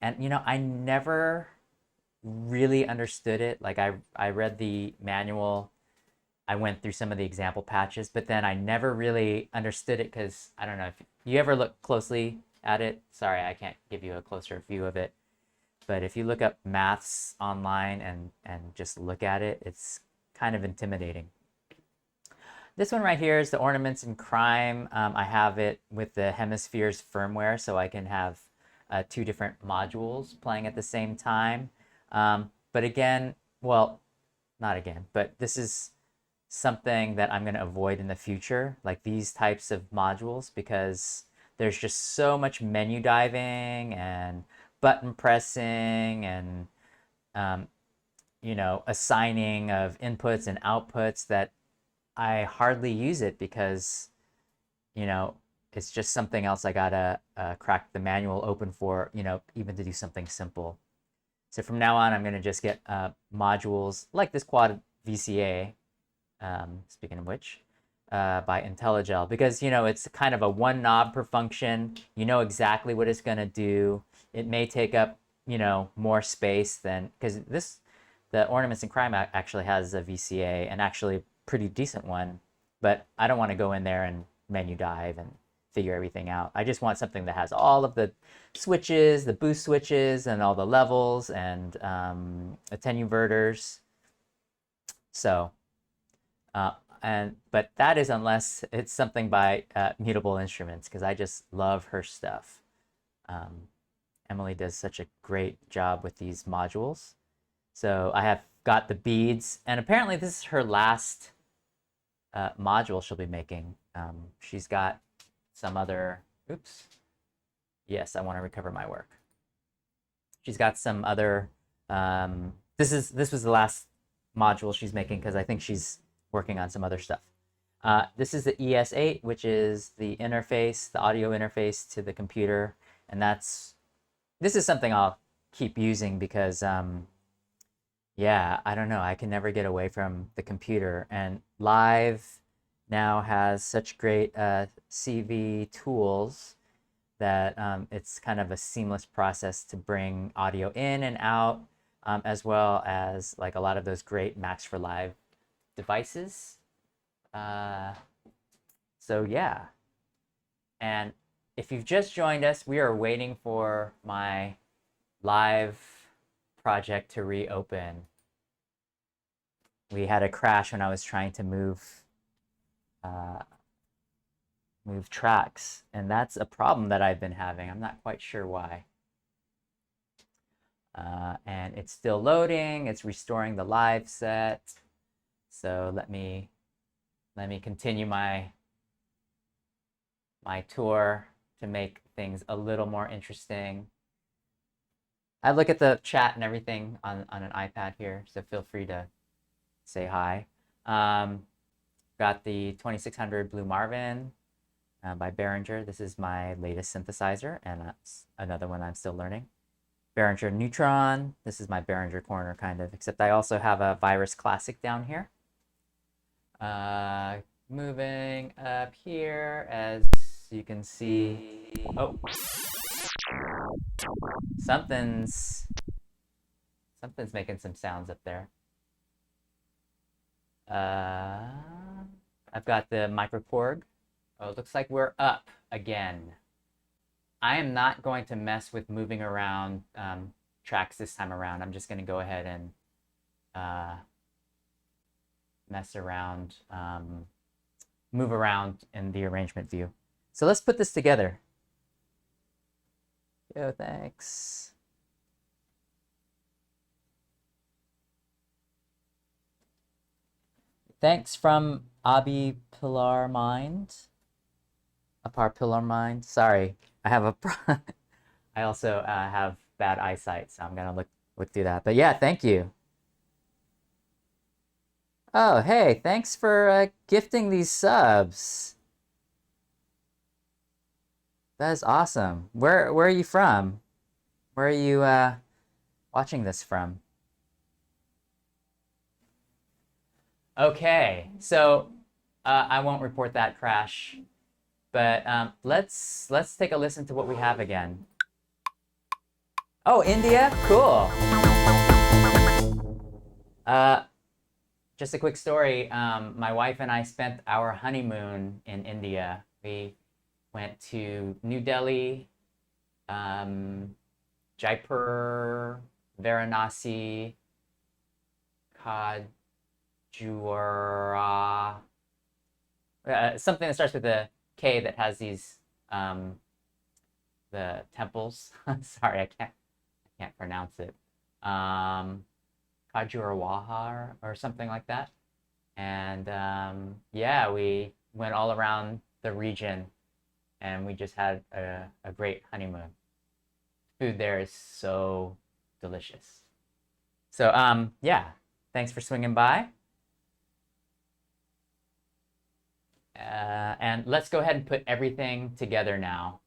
And you know, I never really understood it. Like I read the manual, I went through some of the example patches, but then I never really understood it because I don't know if you ever look closely at it. Sorry, I can't give you a closer view of it. But if you look up maths online and just look at it, it's kind of intimidating. This one right here is the Ornaments in Crime. I have it with the Hemispheres firmware, so I can have two different modules playing at the same time. But again, well, not again, but this is something that I'm going to avoid in the future, like these types of modules, because there's just so much menu diving and button pressing and, you know, assigning of inputs and outputs that I hardly use it because, you know, it's just something else I gotta crack the manual open for, you know, even to do something simple. So from now on, I'm gonna just get modules like this quad VCA, speaking of which, by IntelliGel, because, you know, it's kind of a one knob per function. You know exactly what it's gonna do. It may take up, you know, more space than, because the Ornaments in Crime actually has a VCA, and actually pretty decent one, but I don't want to go in there and menu dive and figure everything out. I just want something that has all of the switches, the boost switches, and all the levels and attenuverters. So, but that is unless it's something by Mutable Instruments, because I just love her stuff. Emily does such a great job with these modules. So I have got the beads, and apparently this is her last module she'll be making. She's got some other, oops, yes, I want to recover my work. She's got some other, this was the last module she's making because I think she's working on some other stuff. This is the ES8, which is the interface, the audio interface to the computer, and this is something I'll keep using because yeah, I don't know. I can never get away from the computer. And Live now has such great CV tools that it's kind of a seamless process to bring audio in and out, as well as like a lot of those great Max for Live devices. So yeah. And if you've just joined us, we are waiting for my Live project to reopen. We had a crash when I was trying to move tracks, and that's a problem that I've been having. I'm not quite sure why. And it's still loading. It's restoring the live set. So let me continue my tour to make things a little more interesting. I look at the chat and everything on an iPad here, so feel free to say hi. Got the 2600 Blue Marvin by Behringer. This is my latest synthesizer, and that's another one I'm still learning. Behringer Neutron. This is my Behringer corner, kind of, except I also have a Virus Classic down here. Moving up here, as you can see. Oh, something's making some sounds up there. I've got the microKORG. Oh, it looks like we're up again. I am not going to mess with moving around tracks this time around. I'm just going to go ahead and mess around, move around in the arrangement view. So let's put this together. Yo, thanks. Thanks from Abi Pilar Mind. Apar Pilar Mind. Sorry, I have a. I also have bad eyesight, so I'm gonna look through that. But yeah, thank you. Oh, hey, thanks for gifting these subs. That is awesome. Where are you from? Where are you watching this from? Okay, so I won't report that crash, but let's take a listen to what we have again. Oh, India? Cool. Just a quick story. My wife and I spent our honeymoon in India. We went to New Delhi, Jaipur, Varanasi, Kajura, something that starts with a K that has these the temples. Sorry, I can't pronounce it. Kajurawaha or something like that. And yeah, we went all around the region, and we just had a great honeymoon. Food there is so delicious. So yeah, thanks for swinging by. And let's go ahead and put everything together now.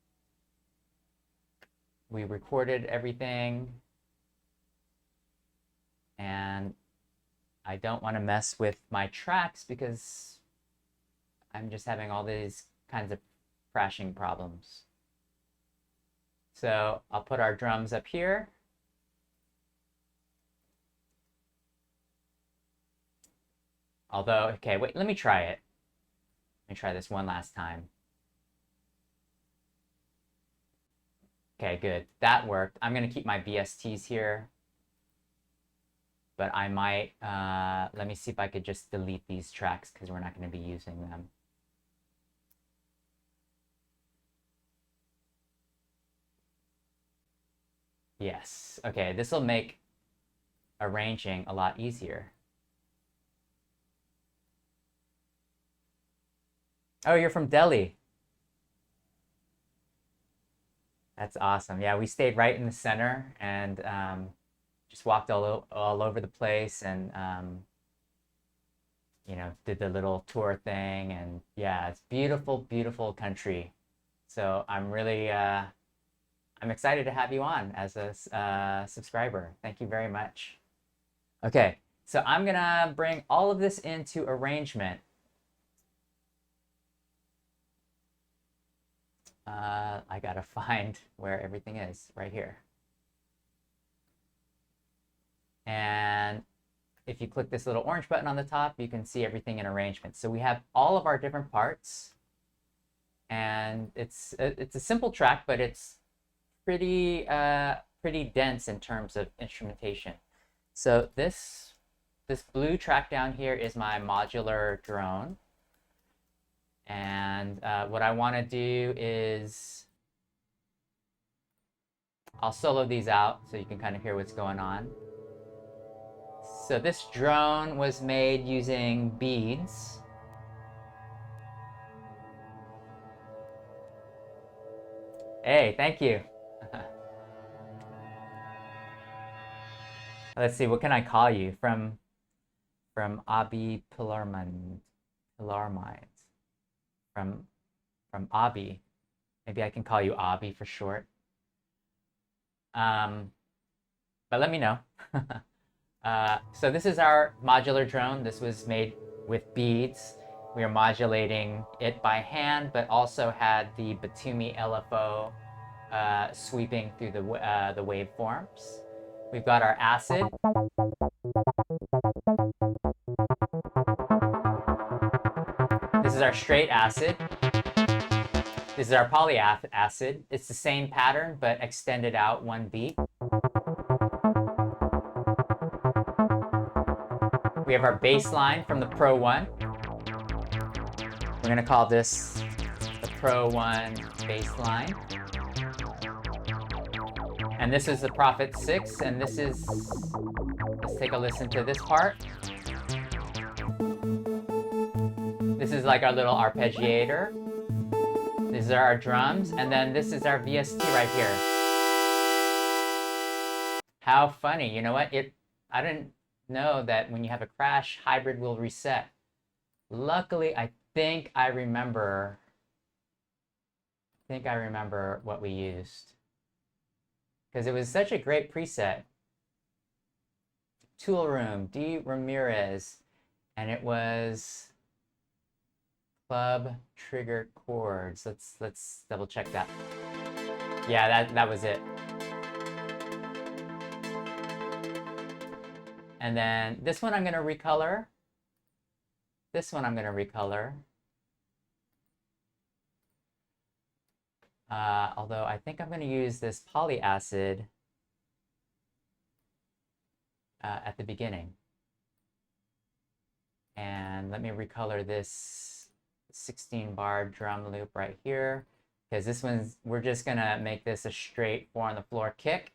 We recorded everything, and I don't want to mess with my tracks because I'm just having all these kinds of crashing problems. So I'll put our drums up here. Although, okay, wait, let me try it. Let me try this one last time. Okay, good. That worked. I'm going to keep my VSTs here. But I might, let me see if I could just delete these tracks because we're not going to be using them. Yes. Okay, this will make arranging a lot easier. Oh, you're from Delhi. That's awesome. Yeah, we stayed right in the center and just walked all over the place and you know, did the little tour thing. And yeah, it's beautiful, beautiful country. So I'm really I'm excited to have you on as a subscriber. Thank you very much. Okay, so I'm gonna bring all of this into arrangement. I gotta find where everything is, right here. And if you click this little orange button on the top, you can see everything in arrangement. So we have all of our different parts, and it's a simple track, but it's pretty dense in terms of instrumentation. So this blue track down here is my Modular Drone. And what I want to do is I'll solo these out so you can kind of hear what's going on. So this drone was made using beads. Hey, thank you. Let's see, what can I call you? From Abi Pilarmine. From Abi. Maybe I can call you Abi for short. But let me know. So this is our modular drone. This was made with beads. We are modulating it by hand, but also had the Batumi LFO sweeping through the waveforms. We've got our acid. This is our straight acid. This is our polyacid. It's the same pattern, but extended out one beat. We have our bassline from the Pro 1. We're gonna call this the Pro 1 bassline. And this is the Prophet 6, and this is, let's take a listen to this part. This is like our little arpeggiator. These are our drums, and then this is our VST right here. How funny, you know what? I didn't know that when you have a crash, hybrid will reset. Luckily, I think I remember what we used. Because it was such a great preset. Tool Room, D. Ramirez, and it was club trigger chords. Let's double check that. Yeah, that was it. And then this one I'm gonna recolor. This one I'm gonna recolor. Although I think I'm gonna use this polyacid at the beginning. And let me recolor this 16-bar drum loop right here, because this one's, we're just gonna make this a straight 4 on the floor kick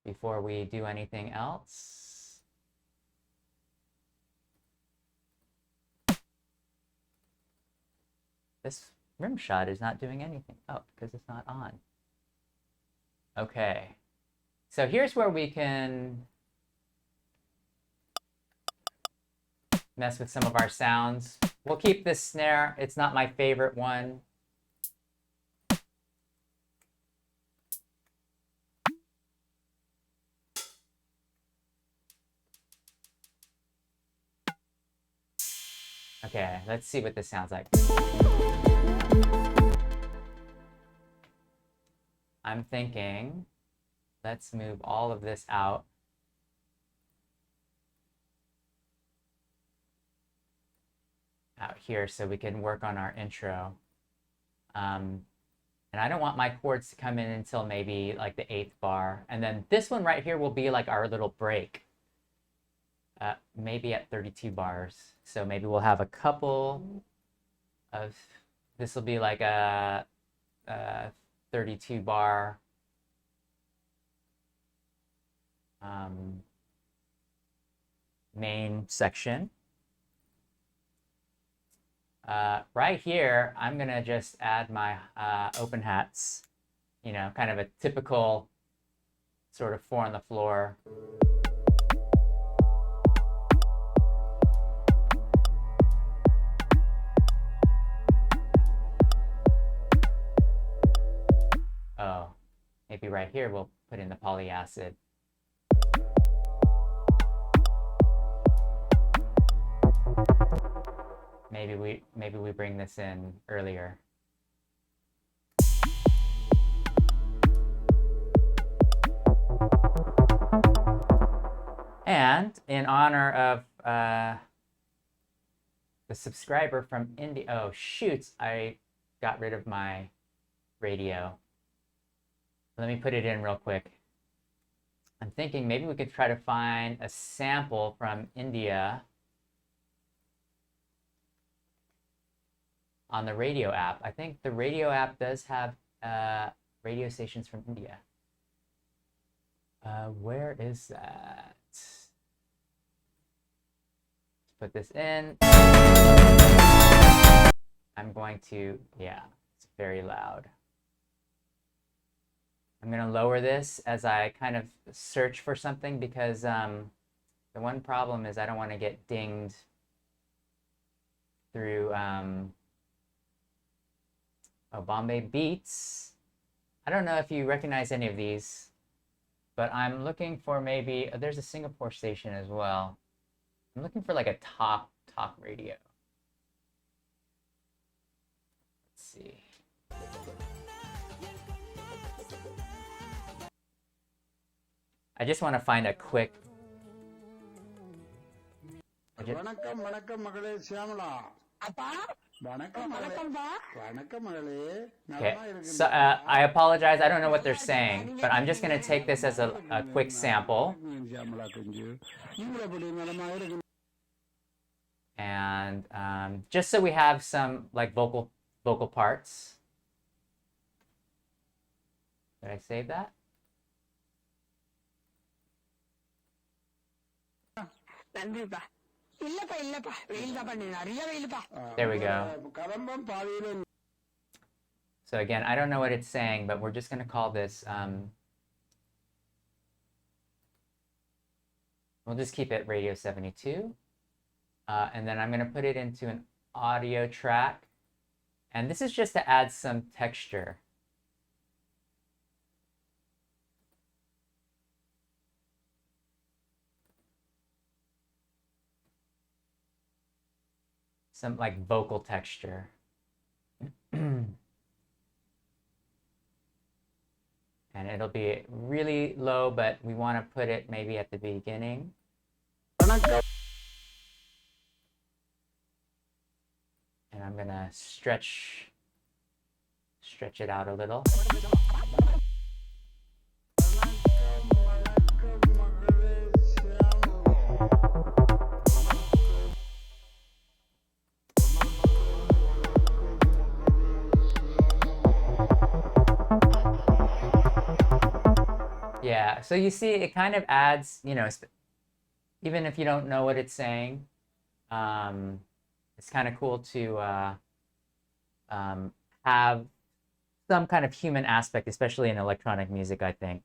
before we do anything else. This rim shot is not doing anything. Oh, because it's not on. Okay. So here's where we can mess with some of our sounds. We'll keep this snare. It's not my favorite one. Okay, let's see what this sounds like. I'm thinking, let's move all of this out. Out here so we can work on our intro. And I don't want my chords to come in until maybe like the 8th bar. And then this one right here will be like our little break. Maybe at 32 bars. So maybe we'll have a couple of, this will be like a 32 bar main section. Right here, I'm gonna just add my open hats, you know, kind of a typical sort of 4 on the floor. Oh, maybe right here we'll put in the polyacid. Maybe we bring this in earlier. And in honor of the subscriber from India, oh shoot, I got rid of my radio. Let me put it in real quick. I'm thinking maybe we could try to find a sample from India on the radio app. I think the radio app does have radio stations from India. Where is that? Let's put this in. I'm going to, yeah, let's very loud. I'm going to lower this as I kind of search for something, because the one problem is I don't want to get dinged through Bombay Beats. I don't know if you recognize any of these, but I'm looking for maybe, there's a Singapore station as well. I'm looking for like a talk radio. Let's see. I just want to find a quick. Okay, so I apologize. I don't know what they're saying, but I'm just going to take this as a quick sample. And just so we have some like vocal parts. Did I save that? There we go. So again, I don't know what it's saying, but we're just going to call this, we'll just keep it Radio 72. And then I'm going to put it into an audio track. And this is just to add some texture. Some like vocal texture. And it'll be really low, but we want to put it maybe at the beginning. And I'm gonna stretch it out a little. Yeah, so you see it kind of adds, you know, even if you don't know what it's saying, it's kind of cool to have some kind of human aspect, especially in electronic music, I think.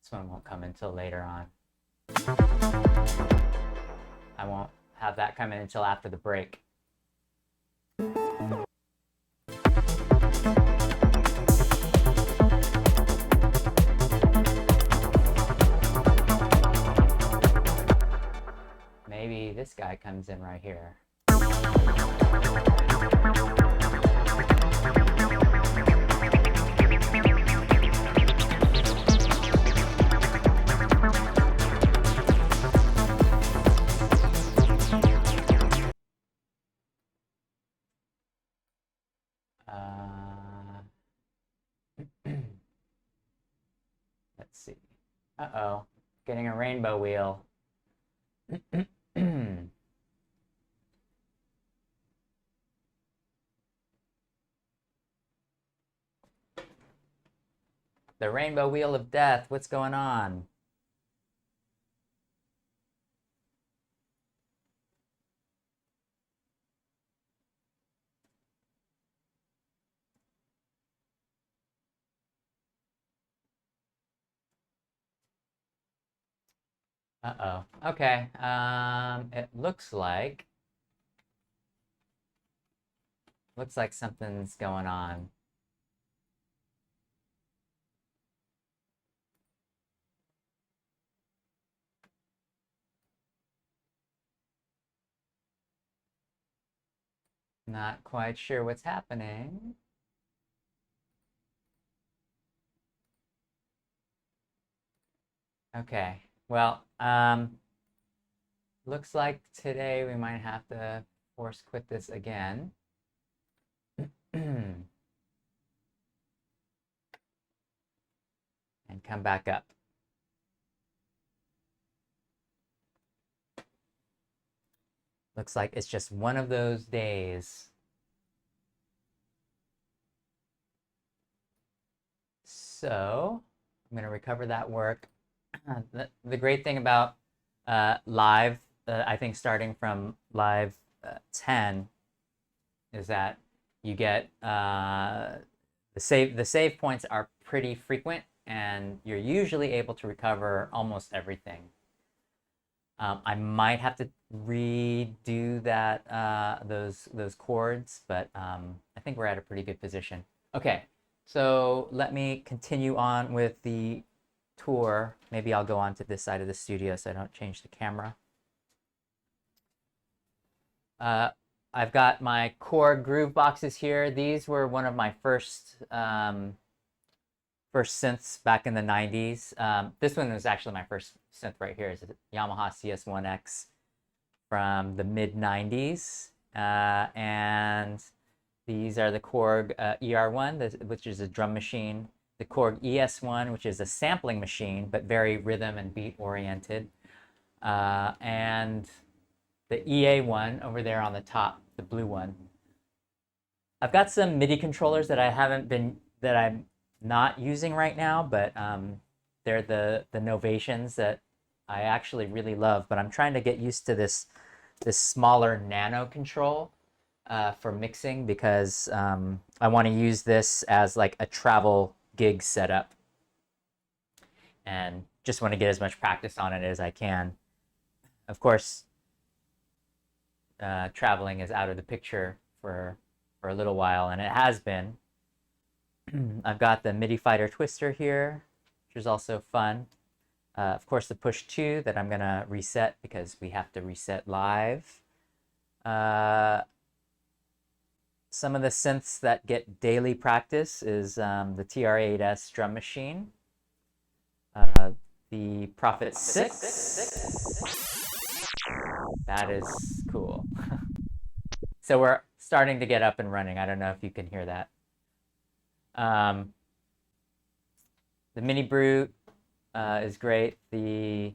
This one won't come until later on. I won't have that come in until after the break. Maybe this guy comes in right here. Let's see. Uh-oh, getting a rainbow wheel. The rainbow wheel of death, what's going on? Uh-oh. Okay. It looks like something's going on. Not quite sure what's happening. Okay, well, looks like today we might have to force quit this again. And come back up. Looks like it's just one of those days. So I'm going to recover that work. The great thing about live, I think starting from live 10, is that you get the save points are pretty frequent, and you're usually able to recover almost everything. I might have to redo that those chords, but I think we're at a pretty good position. Okay, so let me continue on with the tour. Maybe I'll go on to this side of the studio so I don't change the camera. I've got my core groove boxes here. These were one of my first synths back in the 90s. This one was actually my first synth right here. It's a Yamaha CS1X from the mid-90s. And these are the Korg ER1, which is a drum machine. The Korg ES1, which is a sampling machine, but very rhythm and beat oriented. And the EA1 over there on the top, the blue one. I've got some MIDI controllers that I'm not using right now, but they're the Novations that I actually really love. But I'm trying to get used to this smaller nano control for mixing, because I want to use this as like a travel gig setup, and just want to get as much practice on it as I can. Of course, traveling is out of the picture for a little while, and it has been. I've got the MIDI Fighter Twister here, which is also fun. Of course, the Push 2 that I'm going to reset because we have to reset live. Some of the synths that get daily practice is the TR-8S drum machine, the Prophet 6. That is cool. So we're starting to get up and running. I don't know if you can hear that. The Mini Brute is great. Is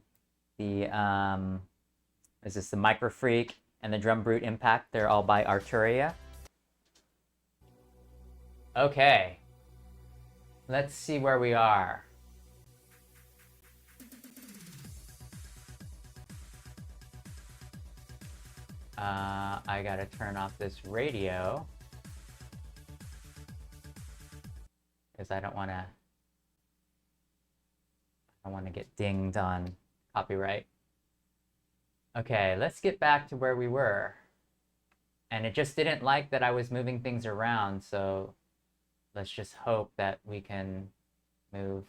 this the Micro Freak and the Drum Brute Impact? They're all by Arturia. Okay, let's see where we are. I gotta turn off this radio because I don't want to get dinged on copyright. Okay, let's get back to where we were. And it just didn't like that I was moving things around, so let's just hope that we can move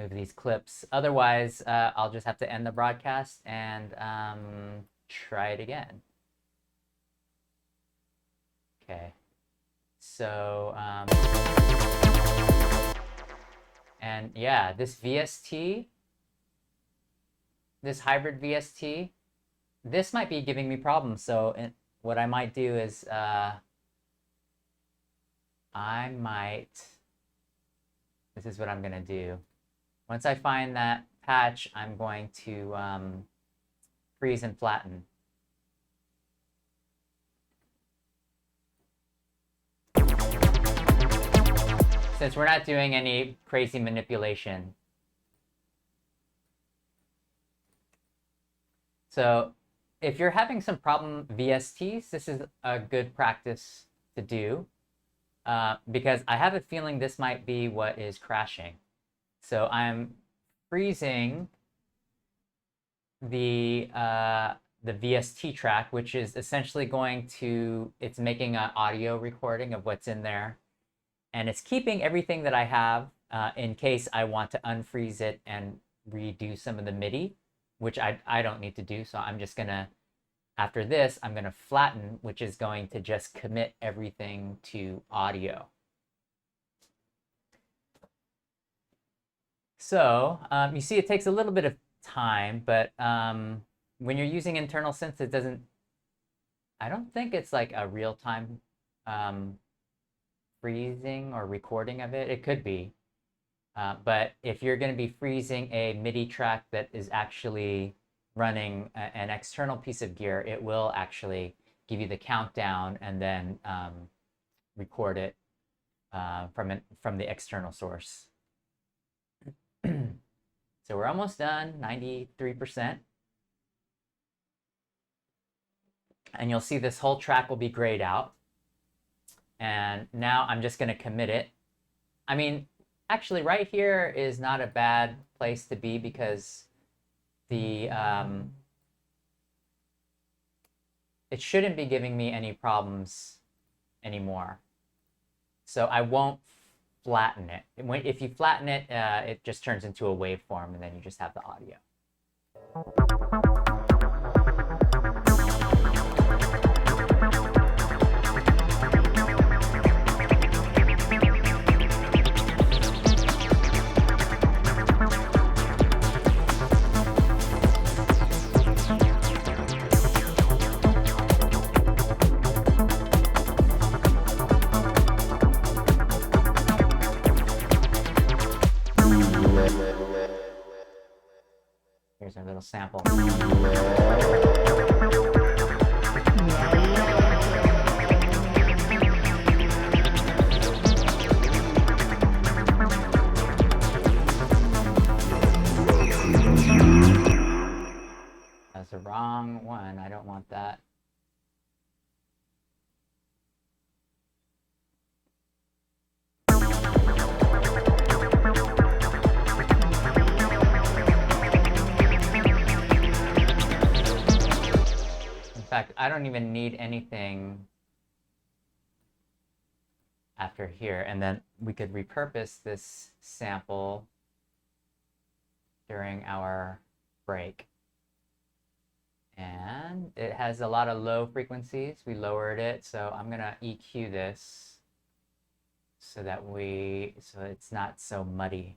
these clips. Otherwise, I'll just have to end the broadcast and try it again. Okay, so and yeah, this VST, this hybrid VST, this might be giving me problems. So what I might do is this is what I'm gonna do. Once I find that patch, I'm going to freeze and flatten. Since we're not doing any crazy manipulation. So if you're having some problem VSTs, this is a good practice to do, because I have a feeling this might be what is crashing. So I'm freezing the VST track, which is essentially it's making an audio recording of what's in there. And it's keeping everything that I have in case I want to unfreeze it and redo some of the MIDI, which I don't need to do. So I'm just gonna, after this, I'm gonna flatten, which is going to just commit everything to audio. So you see it takes a little bit of time, but when you're using internal synths, it doesn't, I don't think it's like a real-time freezing or recording of it. It could be. But if you're going to be freezing a MIDI track that is actually running an external piece of gear, it will actually give you the countdown and then record it from the external source. So we're almost done, 93%. And you'll see this whole track will be grayed out. And now I'm just going to commit it. I mean, actually right here is not a bad place to be because the it shouldn't be giving me any problems anymore. So I won't flatten it. If you flatten it, it just turns into a waveform, and then you just have the audio. Here's our little sample. That's the wrong one. I don't want that. In fact, I don't even need anything after here. And then we could repurpose this sample during our break. And it has a lot of low frequencies. We lowered it, so I'm gonna EQ this so that so it's not so muddy.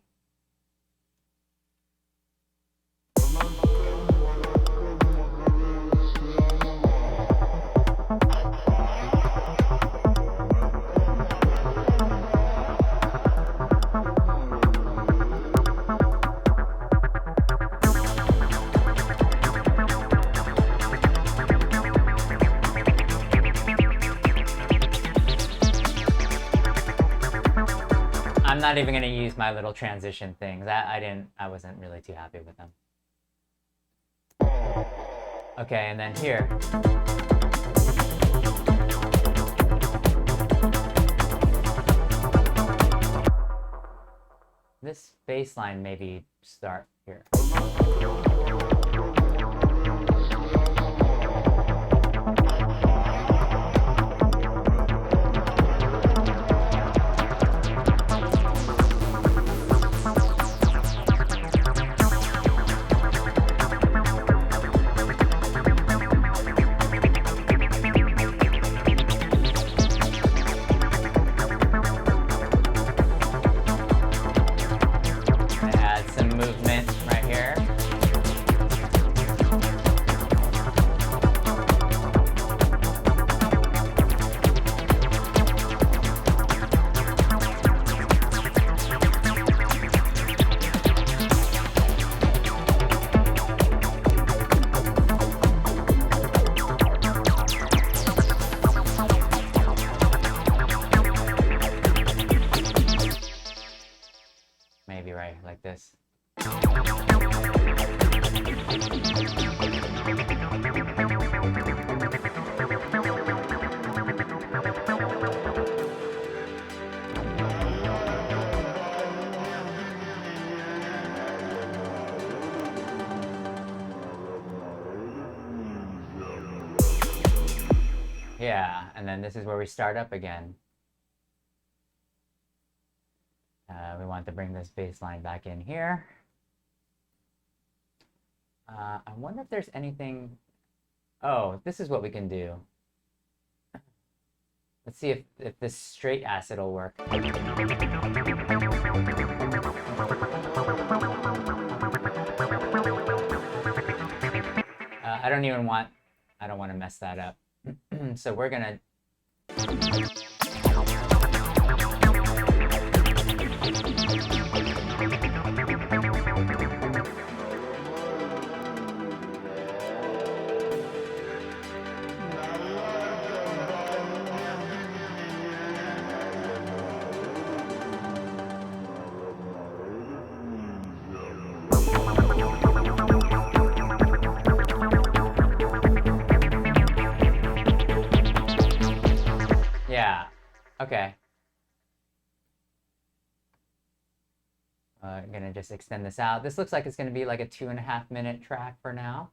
I'm not even going to use my little transition things. I wasn't really too happy with them. Okay, and then here. This bass line maybe start here. Like this. Yeah, and then this is where we start up again. We want to bring this bass line back in here. I wonder if there's anything. Oh, this is what we can do. Let's see if this straight acid will work. don't want to mess that up. So we're gonna okay. I'm gonna just extend this out. This looks like it's gonna be like a 2.5-minute track for now.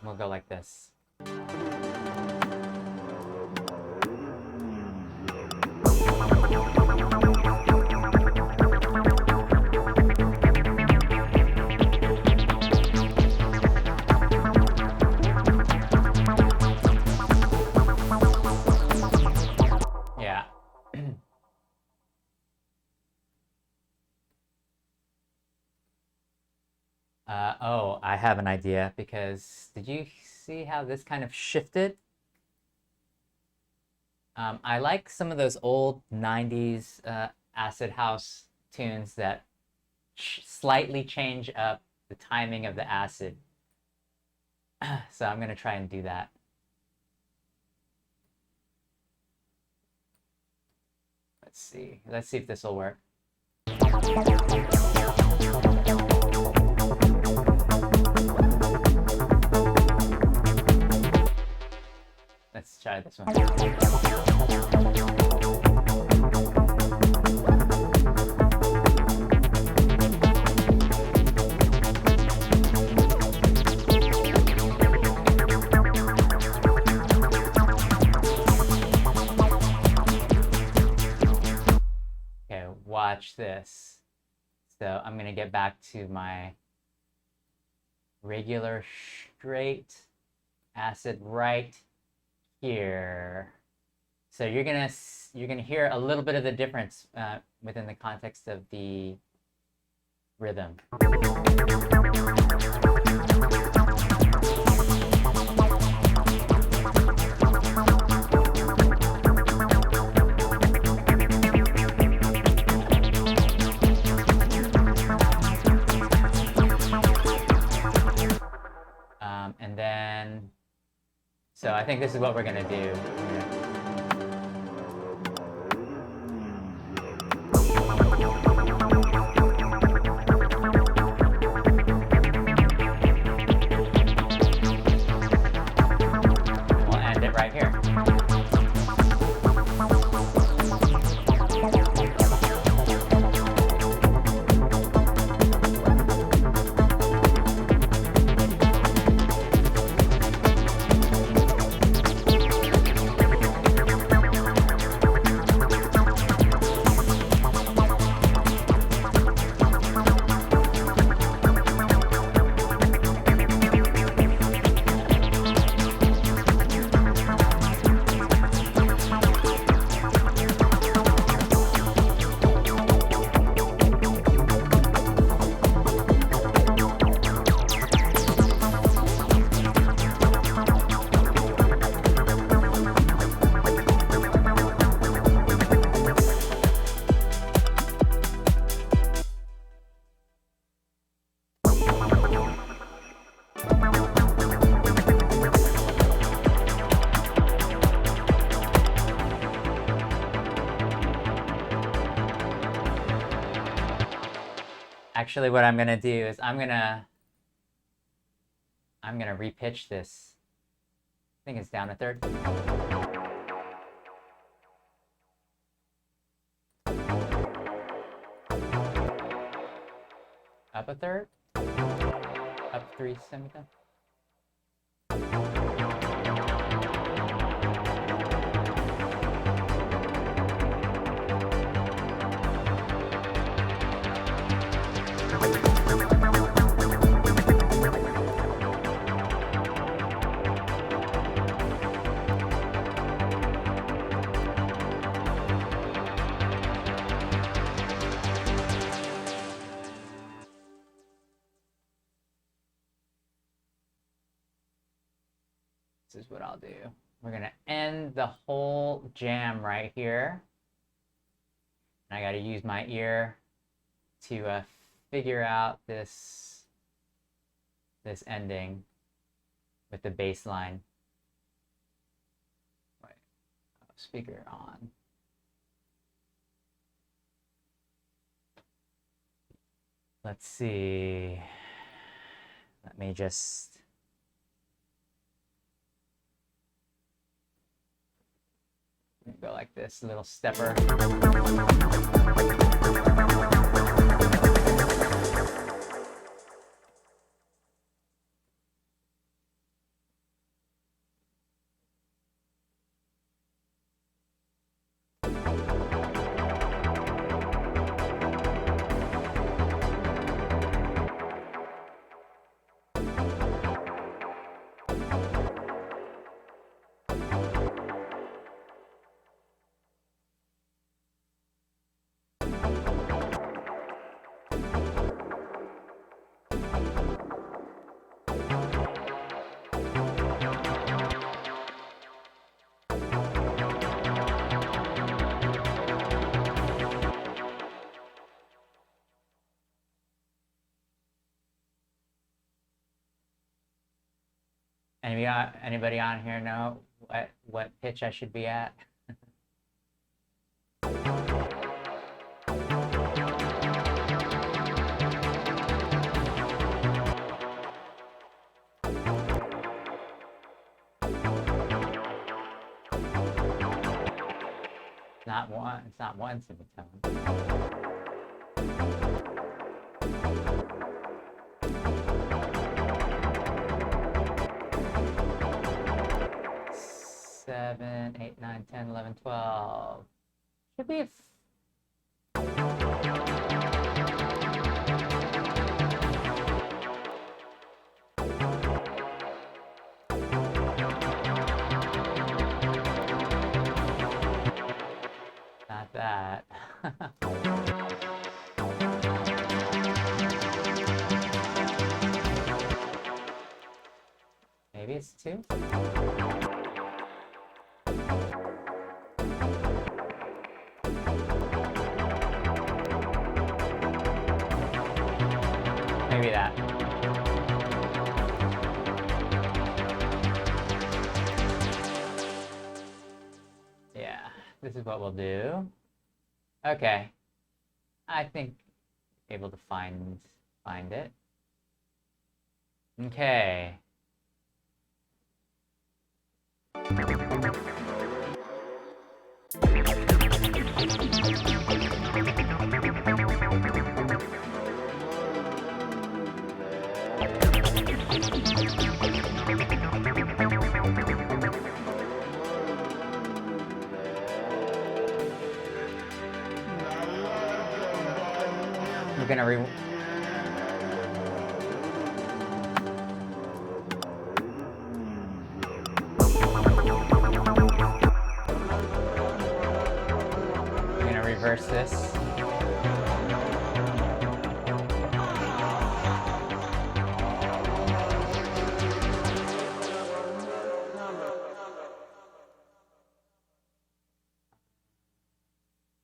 We'll go like this. Yeah. Oh, I have an idea, because did you see how this kind of shifted? I like some of those old 90s acid house tunes that slightly change up the timing of the acid. So I'm going to try and do that. Let's see if this will work. Let's try this one. Okay, watch this. So I'm gonna get back to my regular straight acid right here. So you're gonna hear a little bit of the difference within the context of the rhythm. And then, so I think this is what we're gonna do. We'll end it right here. Actually, what I'm gonna do is I'm gonna repitch this. I think it's down a third. Up a third. Up 3 semitones. This is what I'll do. We're gonna end the whole jam right here. And I gotta use my ear to figure out this ending with the bass line. Wait, speaker on. Let's see. Let me just go like this, little stepper. Anybody on here know what pitch I should be at? It's not one semitone. 7, 8, 9, 10, 11, 12. Should be not that. Maybe it's 2. Maybe that. Yeah, this is what we'll do. Okay. I think able to find it. Okay. We're gonna reverse this.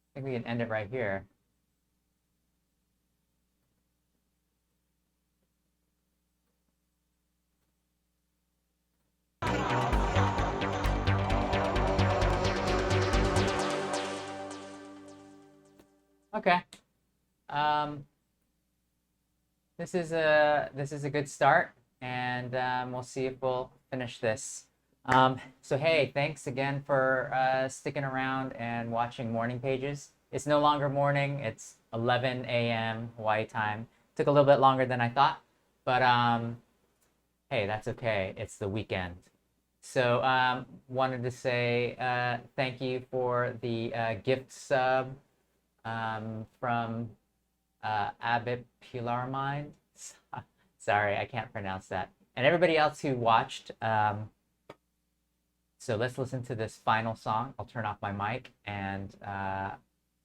I think we can end it right here. Okay. This is a good start, and we'll see if we'll finish this. So hey, thanks again for sticking around and watching Morning Pages. It's no longer morning; it's 11 a.m. Hawaii time. Took a little bit longer than I thought, but hey, that's okay. It's the weekend. So wanted to say thank you for the gift sub from Abipularind. Sorry, I can't pronounce that. And everybody else who watched. So let's listen to this final song. I'll turn off my mic and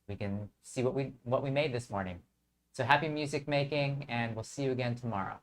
we can see what we made this morning. So happy music making, and we'll see you again tomorrow.